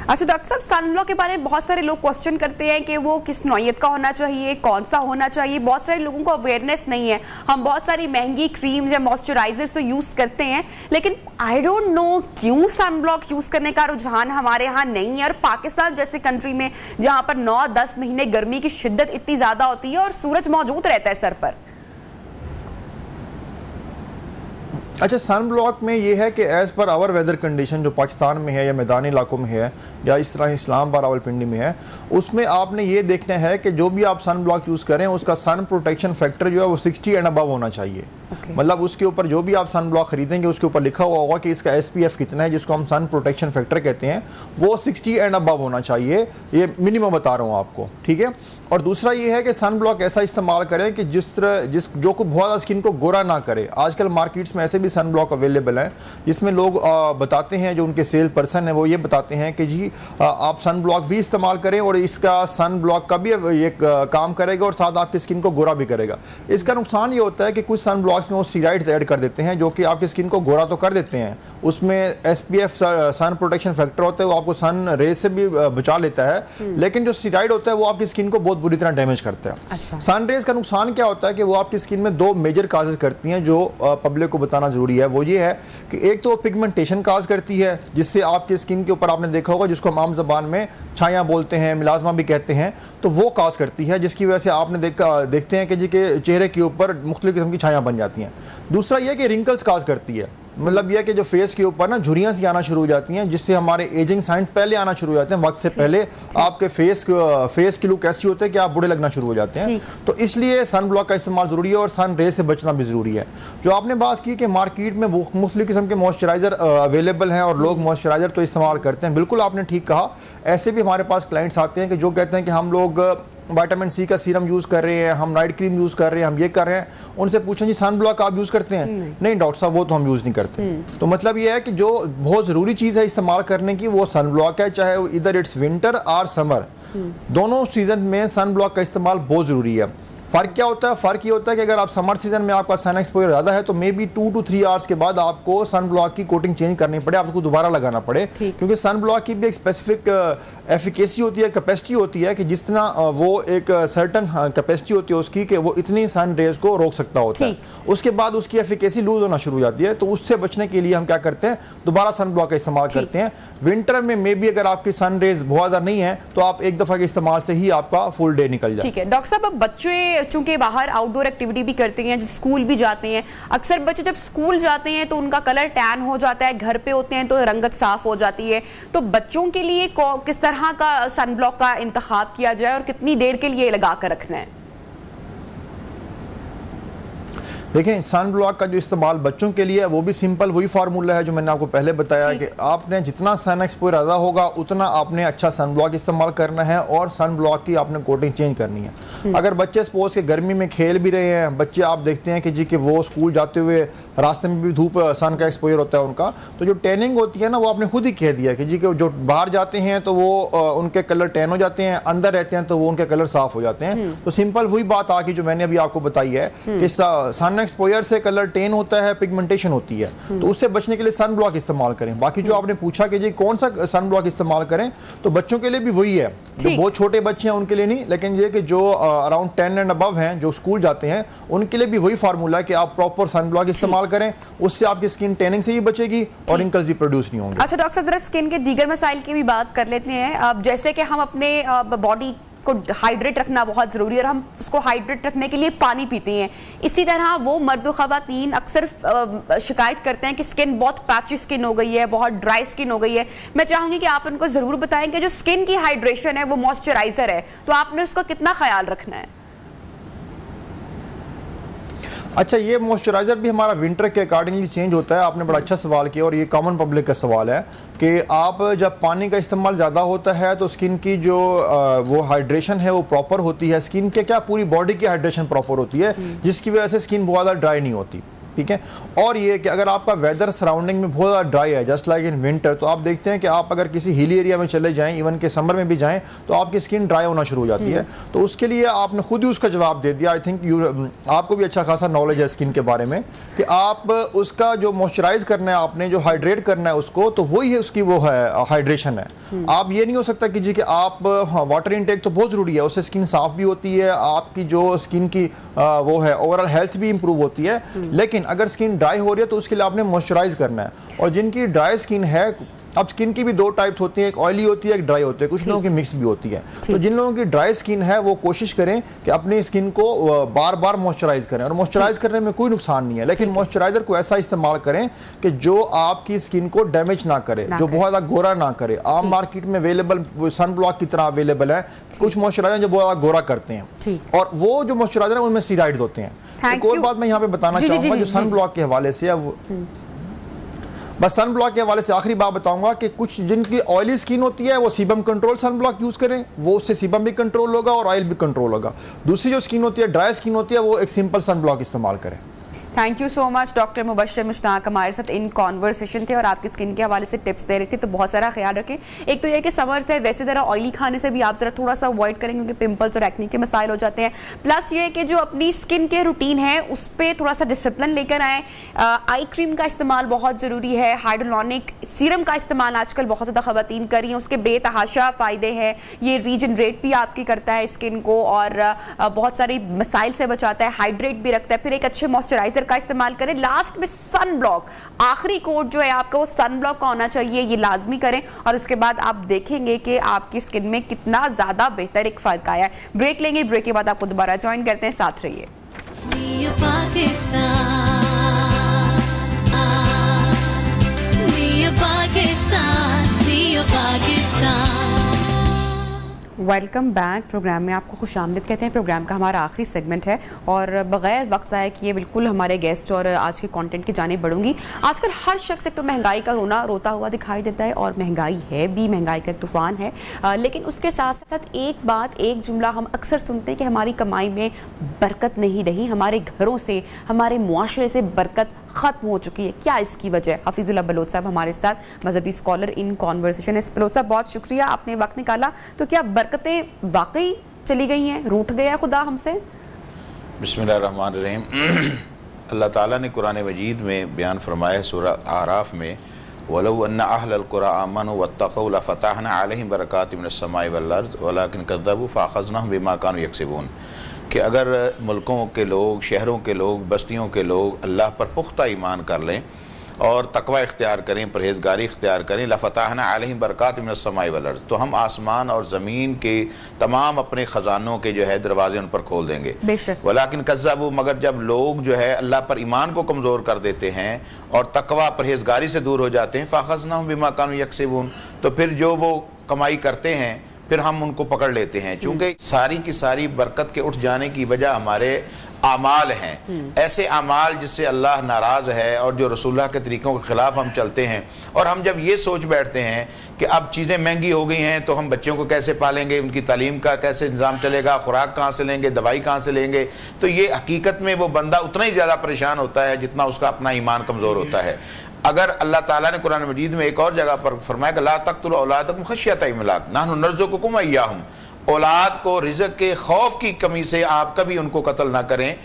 अच्छा डॉक्टर साहब, सन ब्लॉक के बारे में बहुत सारे लोग क्वेश्चन करते हैं कि वो किस नौयत का होना चाहिए, कौन सा होना चाहिए। बहुत सारे लोगों को अवेयरनेस नहीं है। हम बहुत सारी महंगी क्रीम्स या मॉइस्चराइजर्स तो यूज़ करते हैं, लेकिन आई डोंट नो क्यों सन ब्लॉक यूज़ करने का रुझान हमारे यहाँ नहीं है। और पाकिस्तान जैसे कंट्री में जहाँ पर 9-10 महीने गर्मी की शिद्दत इतनी ज़्यादा होती है और सूरज मौजूद रहता है सर पर। अच्छा, सन ब्लॉक में ये है कि as per hour weather condition जो पाकिस्तान में है या मैदानी इलाकों में है या इस तरह इस्लामाबाद रावलपिंडी में है, उसमें आपने ये देखना है कि जो भी आप सन ब्लॉक यूज़ करें उसका सन प्रोटेक्शन फैक्टर जो है वो 60 एंड अबव होना चाहिए। मतलब उसके ऊपर जो भी आप सन ब्लॉक खरीदेंगे उसके ऊपर लिखा हुआ होगा कि इसका SPF कितना है, जिसको हम सन प्रोटेक्शन फैक्टर कहते हैं, वो 60 एंड अबव होना चाहिए। ये मिनिमम बता रहा हूँ आपको, ठीक है। और दूसरा ये है कि सन ब्लॉक ऐसा इस्तेमाल करें कि जो को बहुत ज़्यादा स्किन को गोरा ना करे। आजकल मार्केट्स में ऐसे भी सन ब्लॉक अवेलेबल हैं जिसमें लोग बताते हैं, जो उनके सेल पर्सन है वो ये बताते हैं कि जी आप सन ब्लॉक भी इस्तेमाल करें और इसका सन ब्लॉक का भी ये काम करेगा और साथ आपकी स्किन को गोरा भी करेगा। इसका नुकसान ये होता है कि कुछ सन ब्लॉक्स में वो स्टीरॉइड्स ऐड कर देते हैं जो कि आपकी स्किन को गोरा तो कर देते हैं, उसमें SPF सन प्रोटेक्शन फैक्टर होता है, वो आपको सन रेज से भी बचा लेता है, लेकिन जो स्टीरॉइड होता है वो आपकी स्किन को बहुत बुरी तरह डैमेज करता है। अच्छा। सन रेज का नुकसान क्या होता है कि वो आपकी स्किन में 2 मेजर काजेस करती हैं जो पब्लिक को बताना जरूरी है। वो ये है कि एक तो पिगमेंटेशन काज करती है, जिससे आपकी स्किन के ऊपर आपने देखा होगा जिसको हम आम जबान में छाया बोलते हैं, मिलाजमा भी कहते हैं, तो वो काज करती है, जिसकी वजह से आपने देखते हैं कि जी के चेहरे के ऊपर मुख्तलिफ किस्म की छाया बन जाती हैं। दूसरा यह कि रिंकल्स काज करती है, मतलब यह कि जो फेस के ऊपर ना झुर्रियां सी आना शुरू हो जाती हैं, जिससे हमारे एजिंग साइंस पहले आना शुरू हो जाते हैं, वक्त से पहले आपके फेस की लुक ऐसी होती है कि आप बुरे लगना शुरू हो जाते हैं। तो इसलिए सन ब्लॉक का इस्तेमाल जरूरी है और सन रे से बचना भी जरूरी है। जो आपने बात की कि मार्केट में मुख्तलिफ किस्म के मॉइस्चराइजर अवेलेबल हैं और लोग मॉइस्चराइजर तो इस्तेमाल करते हैं, बिल्कुल आपने ठीक कहा। ऐसे भी हमारे पास क्लाइंट्स आते हैं कि जो कहते हैं कि हम लोग विटामिन सी का सीरम यूज़ कर रहे हैं, हम नाइट क्रीम यूज़ कर रहे हैं, हम ये कर रहे हैं। उनसे पूछें जी सन ब्लॉक आप यूज़ करते हैं? नहीं डॉक्टर साहब वो तो हम यूज़ नहीं करते। तो मतलब ये है कि जो बहुत ज़रूरी चीज़ है इस्तेमाल करने की वो सन ब्लॉक है, चाहे इधर इट्स विंटर और समर, दोनों सीजन में सन ब्लॉक का इस्तेमाल बहुत ज़रूरी है। फ़र्क क्या होता है? फ़र्क ये होता है कि अगर आप समर सीजन में आपका सन एक्सपोजर ज़्यादा है तो मे बी 2 to 3 आवर्स के बाद आपको सन ब्लॉक की कोटिंग चेंज करनी पड़े, आपको दोबारा लगाना पड़े, क्योंकि सन ब्लॉक की भी एक स्पेसिफिक एफिकेसी होती है, कैपेसिटी होती है कि जिस तरह वो एक सर्टन कैपेसिटी होती है उसकी कि वो इतनी सन रेज को रोक सकता होता है। उसके बाद उसकी एफिकेसी लूज होना शुरू हो जाती है। तो उससे बचने के लिए हम क्या करते हैं, दोबारा सन ब्लॉक का इस्तेमाल करते हैं। विंटर में मे बी अगर आपकी सन रेज बहुत ज़्यादा नहीं है तो आप एक दफ़ा के इस्तेमाल से ही आपका फुल डे निकल जाए। ठीक है डॉक्टर साहब, अब बच्चे चूंकि बाहर आउटडोर एक्टिविटी भी करते हैं, स्कूल भी जाते हैं, अक्सर बच्चे जब स्कूल जाते हैं तो उनका कलर टैन हो जाता है, घर पे होते हैं तो रंगत साफ हो जाती है। तो बच्चों के लिए किस तरह का सन ब्लॉक का इंतखाब किया जाए और कितनी देर के लिए लगा कर रखना है? देखें, सन ब्लॉक का जो इस्तेमाल बच्चों के लिए है वो भी सिंपल वही फार्मूला है जो मैंने आपको पहले बताया कि आपने जितना सन एक्सपोजर ज़्यादा होगा उतना आपने अच्छा सन ब्लॉक इस्तेमाल करना है और सन ब्लॉक की आपने कोटिंग चेंज करनी है। अगर बच्चे सपोज के गर्मी में खेल भी रहे हैं, बच्चे आप देखते हैं कि जी कि वो स्कूल जाते हुए रास्ते में भी धूप सन का एक्सपोजर होता है उनका, तो जो टैनिंग होती है ना वो आपने खुद ही कह दिया कि जी कि जो बाहर जाते हैं तो वो उनके कलर टैन हो जाते हैं, अंदर रहते हैं तो वो उनके कलर साफ हो जाते हैं। तो सिंपल वही बात आके जो मैंने अभी आपको बताई है कि सन एक्सपोजर से कलर टेन होता है, पिगमेंटेशन होती है, तो उससे बचने के लिए सन ब्लॉक इस्तेमाल करें। बाकी जो आपने पूछा कि जी कौन सा सन ब्लॉक इस्तेमाल करें, तो बच्चों के लिए भी वही है, जो बहुत छोटे बच्चे हैं उनके लिए नहीं, लेकिन ये कि जो अराउंड 10 एंड अबव हैं, जो स्कूल जाते हैं, उनके लिए भी वही फार्मूला है कि आप प्रॉपर सन ब्लॉक इस्तेमाल करें, उससे आपकी स्किन टैनिंग से ही बचेगी और रिंकल्स भी प्रोड्यूस नहीं होंगे। अच्छा डॉक्टर साहब, जरा स्किन के दीगर मसाइल की भी बात कर लेते हैं। अब जैसे कि हम अपने बॉडी को हाइड्रेट रखना बहुत ज़रूरी है और हम उसको हाइड्रेट रखने के लिए पानी पीते हैं, इसी तरह वो मर्द और ख़वातीन अक्सर शिकायत करते हैं कि स्किन बहुत पैची स्किन हो गई है, बहुत ड्राई स्किन हो गई है। मैं चाहूँगी कि आप उनको ज़रूर बताएं कि जो स्किन की हाइड्रेशन है वो मॉइस्चराइज़र है, तो आपने उसका कितना ख्याल रखना है? अच्छा, ये मॉइस्चराइजर भी हमारा विंटर के अकॉर्डिंगली चेंज होता है। आपने बड़ा अच्छा सवाल किया और ये कॉमन पब्लिक का सवाल है कि आप जब पानी का इस्तेमाल ज़्यादा होता है तो स्किन की जो वो हाइड्रेशन है वो प्रॉपर होती है। स्किन के क्या पूरी बॉडी की हाइड्रेशन प्रॉपर होती है, जिसकी वजह से स्किन बहुत ज़्यादा ड्राई नहीं होती। ठीक है, और ये कि अगर आपका वेदर सराउंडिंग में बहुत ज़्यादा ड्राई है, जस्ट लाइक इन विंटर, तो आप देखते हैं कि आप अगर किसी हिली एरिया में चले जाएं, इवन के समर में भी जाएं, तो आपकी स्किन ड्राई होना शुरू हो जाती है। तो उसके लिए आपने खुद ही उसका जवाब दे दिया। आई थिंक आपको भी अच्छा खासा नॉलेज है स्किन के बारे में कि आप उसका जो मॉइस्चराइज करना है, आपने जो हाइड्रेट करना है उसको, तो वही है उसकी वो है हाइड्रेशन है। आप ये नहीं हो सकता कि जी कि आप वाटर इनटेक तो बहुत ज़रूरी है, उससे स्किन साफ भी होती है, आपकी जो स्किन की वो है ओवरऑल हेल्थ भी इंप्रूव होती है, लेकिन अगर स्किन ड्राई हो रही है तो उसके लिए आपने मॉइस्चराइज करना है। और जिनकी ड्राई स्किन है, अब स्किन की भी दो टाइप्स होती हैं, एक ऑयली होती है, एक ड्राई होती है, कुछ लोगों की मिक्स भी होती है। तो जिन लोगों की ड्राई स्किन है वो कोशिश करें कि अपनी स्किन को बार बार मॉइस्चराइज करें, और मॉइस्चराइज करने में कोई नुकसान नहीं है, लेकिन मॉइस्चराइजर को ऐसा इस्तेमाल करें कि जो आपकी स्किन को डैमेज ना करे, जो बहुत ज़्यादा गोरा ना करे। आम मार्केट में अवेलेबल सन ब्लॉक की तरह अवेलेबल है कुछ मॉइस्चराइजर जो बहुत ज़्यादा गोरा करते हैं, और वो जो मॉइस्चराइजर है उनमें स्टेरॉइड्स होते हैं। एक और बात मैं यहाँ पे बताना चाहूँगा जो सन ब्लॉक के हवाले से, बस सन ब्लॉक के हवाले से आखिरी बात बताऊंगा कि कुछ जिनकी ऑयली स्किन होती है वो sebum control sunblock use करें, वो उससे सीबम भी कंट्रोल होगा और ऑयल भी कंट्रोल होगा। दूसरी जो स्किन होती है, ड्राई स्किन होती है, वो एक सिंपल सन ब्लॉक इस्तेमाल करें। Thank you so much doctor Mubashshir Mushtaq हमारे साथ इन कॉन्वर्सेशन थे और आपकी स्किन के हवाले से टिप्स दे रहे थे। तो बहुत सारा ख्याल रखें। एक तो यह कि समर से वैसे ज़रा ऑयली खाने से भी आप ज़रा थोड़ा सा अवॉइड करें क्योंकि पिंपल्स और एक्ने के मसाइल हो जाते हैं। प्लस ये कि जो अपनी स्किन के रूटीन है उस पर थोड़ा सा डिसिप्लिन लेकर आएँ। आई क्रीम का इस्तेमाल बहुत ज़रूरी है। हाइड्रोलॉनिक सीरम का इस्तेमाल आजकल बहुत ज़्यादा ख़वातीन कर रही हैं, उसके बेतहाशा फ़ायदे हैं। ये रीजनरेट भी आपकी करता है स्किन को और बहुत सारी मसाइल से बचाता है, हाइड्रेट भी रखता है। फिर एक अच्छे मॉइस्चराइजर का इस्तेमाल करें। लास्ट में सन ब्लॉक, आखिरी कोट जो है आपका वो सन ब्लॉक का होना चाहिए, ये लाजमी करें और उसके बाद आप देखेंगे कि आपकी स्किन में कितना ज़्यादा बेहतर एक फ़र्क आया है। ब्रेक लेंगे, ब्रेक के बाद आपको दोबारा ज्वाइन करते हैं, साथ रहिए। Welcome back. प्रोग्राम में आपको खुशामदीद कहते हैं। प्रोग्राम का हमारा आखिरी सेगमेंट है और बगैर वक्त ज़ाया किए बिल्कुल हमारे गेस्ट और आज के कंटेंट की जाने बढ़ूंगी। आजकल हर शख्स एक तो महंगाई का रोता हुआ दिखाई देता है और महंगाई है भी, महंगाई का तूफ़ान है, लेकिन उसके साथ साथ एक जुमला हम अक्सर सुनते हैं कि हमारी कमाई में बरकत नहीं रही, हमारे घरों से, हमारे मुआशरे से बरकत ख़त्म हो चुकी है। क्या इसकी वजह? हफीजुल्लाह बलोच साहब हमारे साथ मजहबी स्कॉलर इन कॉन्वर्सेशन। बलोच साहब बहुत शुक्रिया, आपने वक्त निकाला। तो क्या बरकतें वाकई चली गई हैं, रूठ गया खुदा हमसे? बिस्मिल्लाहिर्रहमानिर्रहीम। अल्लाह ताला ने कुरान मजीद में बयान फरमाया सूरह आराफ में, वलौ अन्ना अहलल कुरा आमनु वत्तक़ू लफ़तहना अलैहिम बरकातिम मिनस समाई वल अर्ज़ वलाकिन कज़्ज़बू फ़अख़ज़नाहुम बिमा कानू यक्सिबून। कि अगर मुल्कों के लोग, शहरों के लोग, बस्तियों के लोग अल्लाह पर पुख्ता ईमान कर लें और तकवा इख्तियार करें, परहेज़गारी इख्तियार करें, लफ़तहना अलैहिम बरकातिम मिनस समाई वल अर्ज़, तो हम आसमान और ज़मीन के तमाम अपने ख़जानों के जो है दरवाजे उन पर खोल देंगे। वलाकिन कज़्ज़बू, मगर जब लोग जो है अल्लाह पर ईमान को कमज़ोर कर देते हैं और तकवा परहेज़गारी से दूर हो जाते हैं, फ़अख़ज़नाहुम बिमा कानू यक्सिबून, तो फिर जो वो कमाई करते हैं फिर हम उनको पकड़ लेते हैं। चूँकि सारी की सारी बरकत के उठ जाने की वजह हमारे आमाल हैं, ऐसे आमाल जिससे अल्लाह नाराज़ है और जो रसूलुल्लाह के तरीक़ों के ख़िलाफ़ हम चलते हैं। और हम जब ये सोच बैठते हैं कि अब चीज़ें महंगी हो गई हैं तो हम बच्चों को कैसे पालेंगे, उनकी तालीम का कैसे इंतज़ाम चलेगा, खुराक कहाँ से लेंगे, दवाई कहाँ से लेंगे, तो ये हकीकत में वो बंदा उतना ही ज़्यादा परेशान होता है जितना उसका अपना ईमान कमज़ोर होता है। अगर अल्लाह ताला ने कुरान मजीद में एक और जगह पर फरमाया कि ला तक़्तुलू औलादकुम खश्यत इमलाक नहनु नर्ज़ुकुकुम व इय्याहुम, औलाद को रिज़्क़ के खौफ की कमी से आप कभी उनको कत्ल ना करें।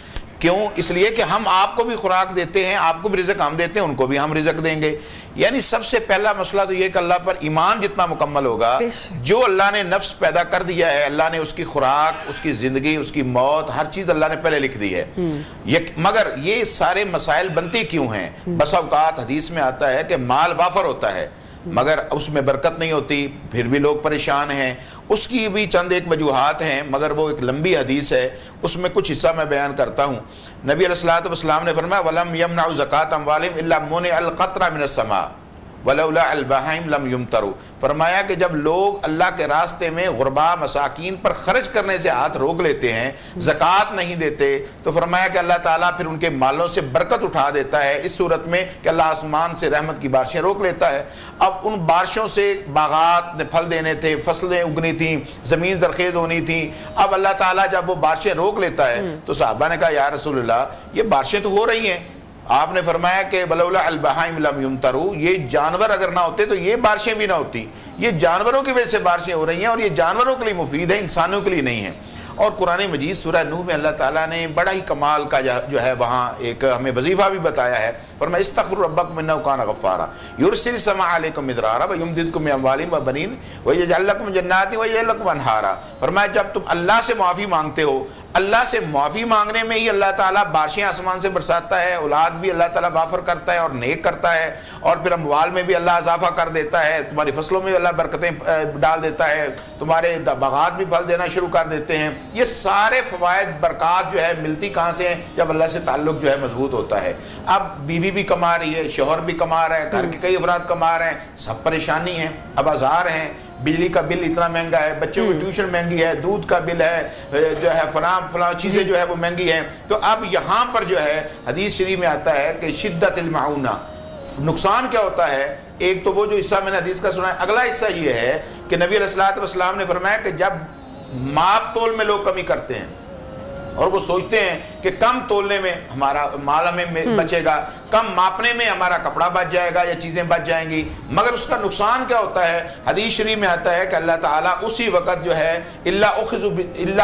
क्यों? इसलिए कि हम आपको भी खुराक देते हैं, आपको भी रिज़्क़ हम देते हैं, उनको भी हम रिज़्क़ देंगे। यानी सबसे पहला मसला तो ये कि अल्लाह पर ईमान जितना मुकम्मल होगा, जो अल्लाह ने नफ्स पैदा कर दिया है, अल्लाह ने उसकी खुराक, उसकी ज़िंदगी, उसकी मौत, हर चीज़ अल्लाह ने पहले लिख दी है। मगर ये सारे मसाइल बनते क्यों हैं? बस औक़ात हदीस में आता है कि माल वाफर होता है मगर उसमें बरकत नहीं होती, फिर भी लोग परेशान हैं। उसकी भी चंद एक वजूहात हैं, मगर वो एक लंबी हदीस है, उसमें कुछ हिस्सा मैं बयान करता हूँ। नबी अलैहिस्सलातु वस्सलाम ने फरमाया वलम यमनउ ज़कात अम्वालिहिम इल्ला मुनिअल क़त्रा मिनस समा वलौला अल बहाइम लम युमतरू। फरमाया कि जब लोग अल्लाह के रास्ते में गुरबा मसाकीन पर खर्च करने से हाथ रोक लेते हैं, ज़कात नहीं देते, तो फरमाया कि अल्लाह ताला फिर उनके मालों से बरकत उठा देता है इस सूरत में कि अल्लाह आसमान से रहमत की बारिशें रोक लेता है। अब उन बारिशों से बागात ने फल देने थे, फसलें उगनी थी, ज़मीन ज़रख़ेज़ होनी थी। अब अल्लाह ताला जब वो बारिशें रोक लेता है तो सहाबा ने कहा या रसूलल्लाह ये बारिशें तो हो रही हैं, आपने फरमाया कि वलौला अल बहाइम लम युमतरू, ये जानवर अगर ना होते तो ये बारिशें भी ना होती। ये जानवरों की वजह से बारिशें हो रही हैं और ये जानवरों के लिए मुफीद है, इंसानों के लिए नहीं है। और कुरान मजीद सूरह नूह में अल्लाह ताला ने बड़ा ही कमाल का जो है वहाँ एक हमें वजीफ़ा भी बताया है। फरमाया इस्तग़फिरू रब्बकुम इन्नहु कान गफ़्फ़ारा युरसिल समा अलैकुम मिदरारा व युमदिदकुम बिअमवालिन व बनीन व यजअल लकुम जन्नातिन व यजअल लकुम अनहारा। फरमाया जब तुम अल्लाह से माफ़ी मांगते हो, अल्लाह से माफ़ी मांगने में ही अल्लाह ताला बारिशें आसमान से बरसाता है, औलाद भी अल्लाह ताला वाफर करता है और नेक करता है, और फिर अमवाल में भी अल्लाह इजाफा कर देता है, तुम्हारी फसलों में अल्लाह बरकतें डाल देता है, तुम्हारे बागात भी फल देना शुरू कर देते हैं। ये सारे फ़वाइद बरक़ात जो है मिलती कहाँ से हैं? जब अल्लाह से ताल्लुक़ जो है मजबूत होता है। अब बीवी भी कमा रही है, शोहर भी कमा रहा है, घर के कई अफराद कमा रहे हैं, सब परेशानी है, अब आज़ार हैं, बिजली का बिल इतना महंगा है, बच्चों की ट्यूशन महंगी है, दूध का बिल है, जो है फलां चीज़ें जो है वो महंगी हैं। तो अब यहाँ पर जो है हदीस शरीफ में आता है कि शिद्दतुल मऊना, नुकसान क्या होता है? एक तो वो जो हिस्सा मैंने हदीस का सुना है, अगला हिस्सा ये है कि नबी अलैहिस्सलातु वस्सलाम ने फरमाया कि जब माप तोल में लोग कमी करते हैं और वो सोचते हैं कि कम तोलने में हमारा माल हमें बचेगा, कम मापने में हमारा कपड़ा बच जाएगा या चीज़ें बच जाएंगी, मगर उसका नुकसान क्या होता है? हदीस शरीफ में आता है कि अल्लाह ताला उसी वक़्त जो है इल्ला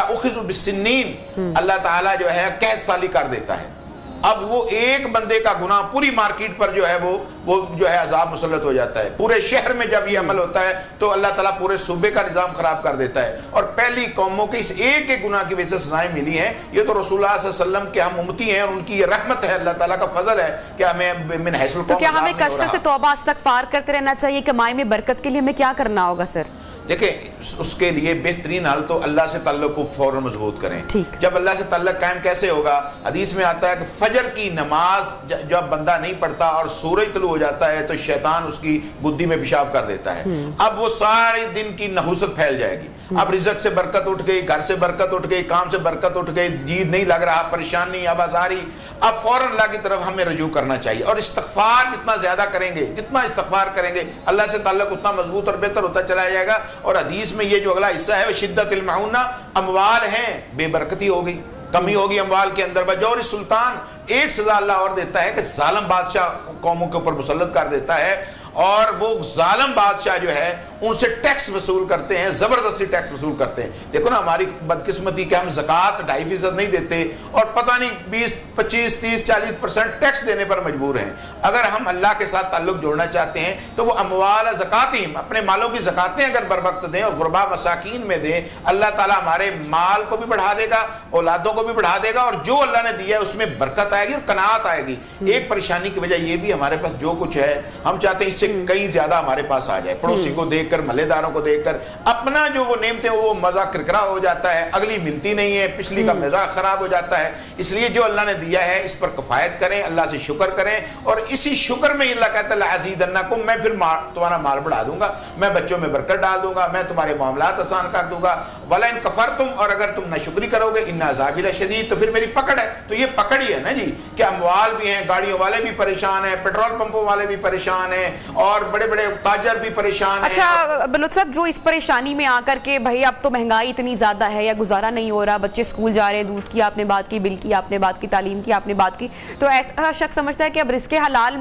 उखिज़ु बिस्सिन्नीन, अल्लाह ताला जो है कैद साली कर देता है। अब वो एक बंदे का गुनाह पूरी मार्केट पर जो है वो जो है अजाब मुसल्लत हो जाता है। पूरे शहर में जब ये अमल होता है तो अल्लाह ताला पूरे सूबे का निज़ाम खराब कर देता है। और पहली कौमों के इस एक एक गुनाह की वजह से सजाएं मिली हैं। ये तो रसूलुल्लाह सल्लल्लाहु अलैहि वसल्लम के हम उम्मती हैं और उनकी ये रहमत है, अल्लाह ताला का फजल है कि हमें मिन हैसुल कौम। तो क्या हमें कसरत से तौबा इस्तग़फ़ार करते रहना चाहिए? कमाई में बरकत के लिए हमें क्या करना होगा सर? देखें उसके लिए बेहतरीन हल तो अल्लाह से ताल्लुक को फौरन मजबूत करें। जब अल्लाह से ताल्लुक कायम कैसे होगा? हदीस में आता है कि फजर की नमाज जब बंदा नहीं पढ़ता और सूरज तलू हो जाता है तो शैतान उसकी बुद्धि में पेशाब कर देता है। अब वो सारे दिन की नहुसत फैल जाएगी। अब रिज़्क से बरकत उठ गई, घर से बरकत उठ गई, काम से बरकत उठ गई, जी नहीं लग रहा, परेशानी आवाज आ रही। अब फौरन अल्लाह की तरफ हमें रजू करना चाहिए और इस्तिग़फ़ार जितना ज्यादा करेंगे, जितना इस्तिग़फ़ार करेंगे, अल्लाह से ताल्लुक उतना मजबूत और बेहतर होता चला जाएगा। और हदीस में ये जो अगला हिस्सा है वह शिद्दतुल मऊना, अमवाल हैं बेबरकती हो गई, कमी होगी अमवाल के अंदर। बजौर सुल्तान एक सजा अल्लाह और देता है कि जालिम बादशाह कौमों के ऊपर मुसल्लत कर देता है और वो जालिम बादशाह जो है उनसे टैक्स वसूल करते हैं, जबरदस्ती टैक्स वसूल करते हैं। देखो ना हमारी बदकिस्मती कि हम ज़कात 2.5% नहीं देते और पता नहीं 20, 25, 30, 40% टैक्स देने पर मजबूर हैं। अगर हम अल्लाह के साथ ताल्लुक जोड़ना चाहते हैं तो वो अमवाल ज़कातीम, अपने मालों की ज़कातें अगर बर वक्त दें और गुरबा मसाकीन में दें, अल्लाह ताला हमारे माल को भी बढ़ा देगा, औलादों को भी बढ़ा देगा और जो अल्लाह ने दिया है उसमें बरकत आएगी और कनात आएगी। एक परेशानी की वजह यह भी हमारे पास जो कुछ है हम चाहते हैं इससे कई ज्यादा हमारे पास आ जाए, पड़ोसी को देखकर, महल्लेदारों को देखकर अपना जो वो नेमते वो मजा किरकिरा हो जाता है, अगली मिलती नहीं है, पिछली का मिजाज खराब हो जाता है। इसलिए जो अल्लाह ने दिया है इस पर कफायत करें, अल्लाह से शुक्र करें और इसी शुक्र में अल्लाह कहता है अज़ीदन्नकुम, मैं फिर तुम्हारा माल बढ़ा दूंगा, मैं बच्चों में बरकत डाल दूंगा, मैं तुम्हारे मामलात आसान कर दूंगा। वला इन कफरतुम, और अगर तुम नाशुक्री करोगे, इन्ना अज़ाबी लशदीद, तो फिर मेरी पकड़ है। तो ये पकड़ ही है ना जी कि अमवाल भी हैं, गाड़ियों वाले भी परेशान हैं, पेट्रोल पंपों वाले भी परेशान हैं और बड़े बड़े ताजर भी परेशान हैं। अच्छा बलूच साहब, जो इस परेशानी में आकर के भाई अब तो महंगाई इतनी ज्यादा है या गुजारा नहीं हो रहा, बच्चे स्कूल जा रहे हैं, दूध की आपने बात की, बिल की आपने बात की, तालीम की आपने बात की, तो ऐसा शख्स समझता है कि अब रिज़्क़े हलाल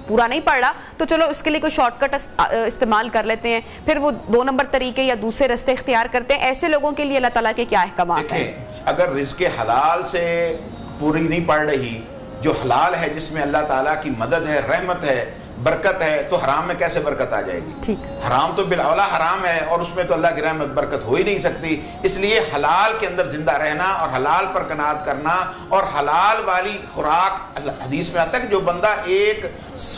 पूरा नहीं पड़ रहा तो चलो उसके लिए कोई शॉर्टकट इस्तेमाल कर लेते हैं, फिर वो 2 नंबर तरीके या दूसरे रास्ते इख्तियार करते हैं। ऐसे लोगों के लिए अल्लाह ताला के क्या अहकामात हैं? अगर रिज़्क़े हलाल से पूरी नहीं पड़ रही, जो हलाल है जिसमें अल्लाह ताला की मदद है, रहमत है, बरकत है, तो हराम में कैसे बरकत आ जाएगी? ठीक, हराम तो बिलौला हराम है और उसमें तो अल्लाह की रहमत बरकत हो ही नहीं सकती। इसलिए हलाल के अंदर जिंदा रहना और हलाल पर कनात करना और हलाल वाली खुराक, हदीस में आता है कि जो बंदा एक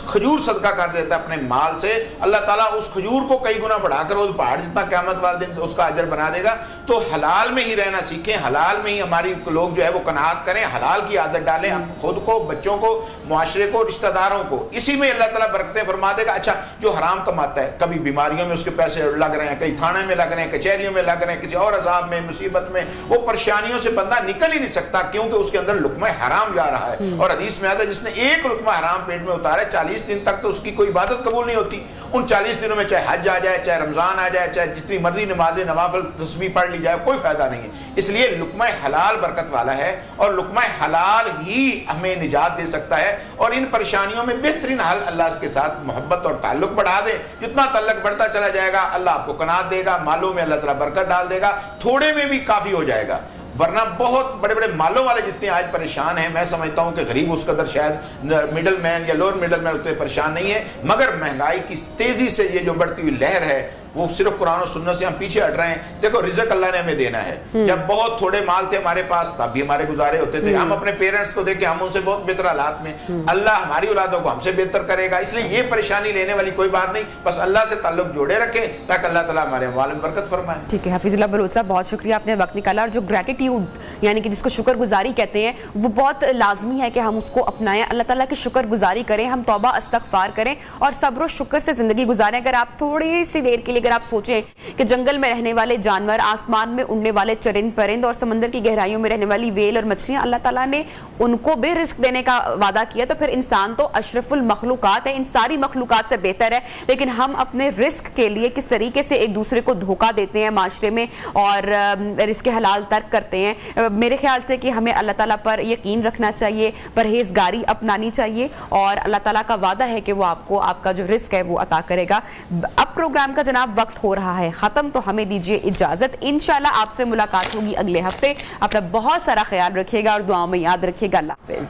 खजूर सदका कर देता है अपने माल से, अल्लाह ताला उस खजूर को कई गुना बढ़ाकर उस पहाड़ जितना क़यामत वाले दिन उसका अजर बना देगा। तो हलाल में ही रहना सीखें, हलाल में ही हमारी लोग जो है वो कनात करें, हलाल की आदत डालें, खुद को, बच्चों को, मुआशरे को, रिश्तेदारों को, इसी में अल्लाह ताला बरकतें फरमा देगा। अच्छा, जो हराम कमाता है, कभी बीमारियों में उसके पैसे लग रहे हैं, कहीं थाने में लग रहे हैं, कचहरियों में लग रहे हैं, किसी और अजाब में, मुसीबत में, वो परेशानियों से बंदा निकल ही नहीं सकता क्योंकि उसके अंदर लुक्मा हराम जा रहा है। और हदीस में आता है जिसने एक लुक्मा हराम पेट में उतारा 40 दिन तक तो उसकी कोई इबादत कबूल नहीं होती। उन 40 दिनों में चाहे हज आ जाए, चाहे रमजान आ जाए, चाहे जितनी मर्जी नमाजें नवाफिल तस्बीह पढ़ ली जाए, कोई फायदा नहीं है। इसलिए लुक्मा हलाल बरकत वाला है और लुक्मा हलाल ही हमें निजात दे सकता है। और इन परेशानियों में बेहतरीन हल अल्लाह के साथ मोहब्बत और ताल्लुक बढ़ा दें। जितना ताल्लुक बढ़ता चला जाएगा अल्लाह आपको कनात देगा, मालों में अल्लाह ताला बरकत डाल देगा, थोड़े में भी काफी हो जाएगा। वरना बहुत बड़े बड़े मालों वाले जितने आज परेशान हैं, मैं समझता हूं कि गरीब उस कदर शायद मिडल मैन या लोअर मिडल मैन उतने परेशान नहीं है। मगर महंगाई की तेजी से ये जो बढ़ती हुई लहर है वो सिर्फ कुरान और सुन्नत से हम पीछे हट रहे हैं। देखो रिज़्क़ अल्लाह ने हमें देना है। जब बहुत थोड़े माल थे हमारे पास तब भी हमारे गुजारे होते थे। हम अपने पेरेंट्स को देखें, हम उनसे बहुत बेहतर हालात में, अल्लाह हमारी औलादों को हमसे बेहतर करेगा। इसलिए ये परेशानी लेने वाली कोई बात नहीं, बस अल्लाह से ताल्लुक जोड़े रखें ताकि अल्लाह ताला हमारे अमाल में बरकत फरमाए। ठीक है हफीजुल्लाह बलूच साहब, बहुत शुक्रिया, आपने वक्त निकाला। और जो ग्रेटिट्यूड यानी कि जिसको शुक्रगुजारी कहते हैं वो बहुत लाजमी है कि हम उसको अपनाएं, अल्लाह ताला की शुक्रगुजारी करें, हम तौबा इस्तग़फ़ार करें और सब्र शुक्र से ज़िंदगी गुजारें। अगर आप थोड़ी सी देर के लिए अगर आप सोचें कि जंगल में रहने वाले जानवर, आसमान में उड़ने वाले चरिंद परिंद और समंदर की गहराइयों में रहने वाली वेल और मछलियां, अल्लाह ताला ने उनको भी रिस्क देने का वादा किया, तो फिर इंसान तो अशरफुल मखलूकात है, इन सारी मखलूकात से बेहतर है। लेकिन हम अपने रिस्क के लिए किस तरीके से एक दूसरे को धोखा देते हैं माशरे में और रिस्क हलाल तर्क करते हैं। मेरे ख्याल से कि हमें अल्लाह ताला पर यकीन रखना चाहिए, परहेजगारी अपनानी चाहिए और अल्लाह ताला का वादा है कि वो आपको आपका जो रिस्क है वो अता करेगा। अब प्रोग्राम का जनाब वक्त हो रहा है खत्म, तो हमें दीजिए इजाजत। इंशाल्लाह आपसे मुलाकात होगी अगले हफ्ते। अपना बहुत सारा ख्याल रखिएगा और दुआओं में याद रखिएगा। अल्लाह हाफिज।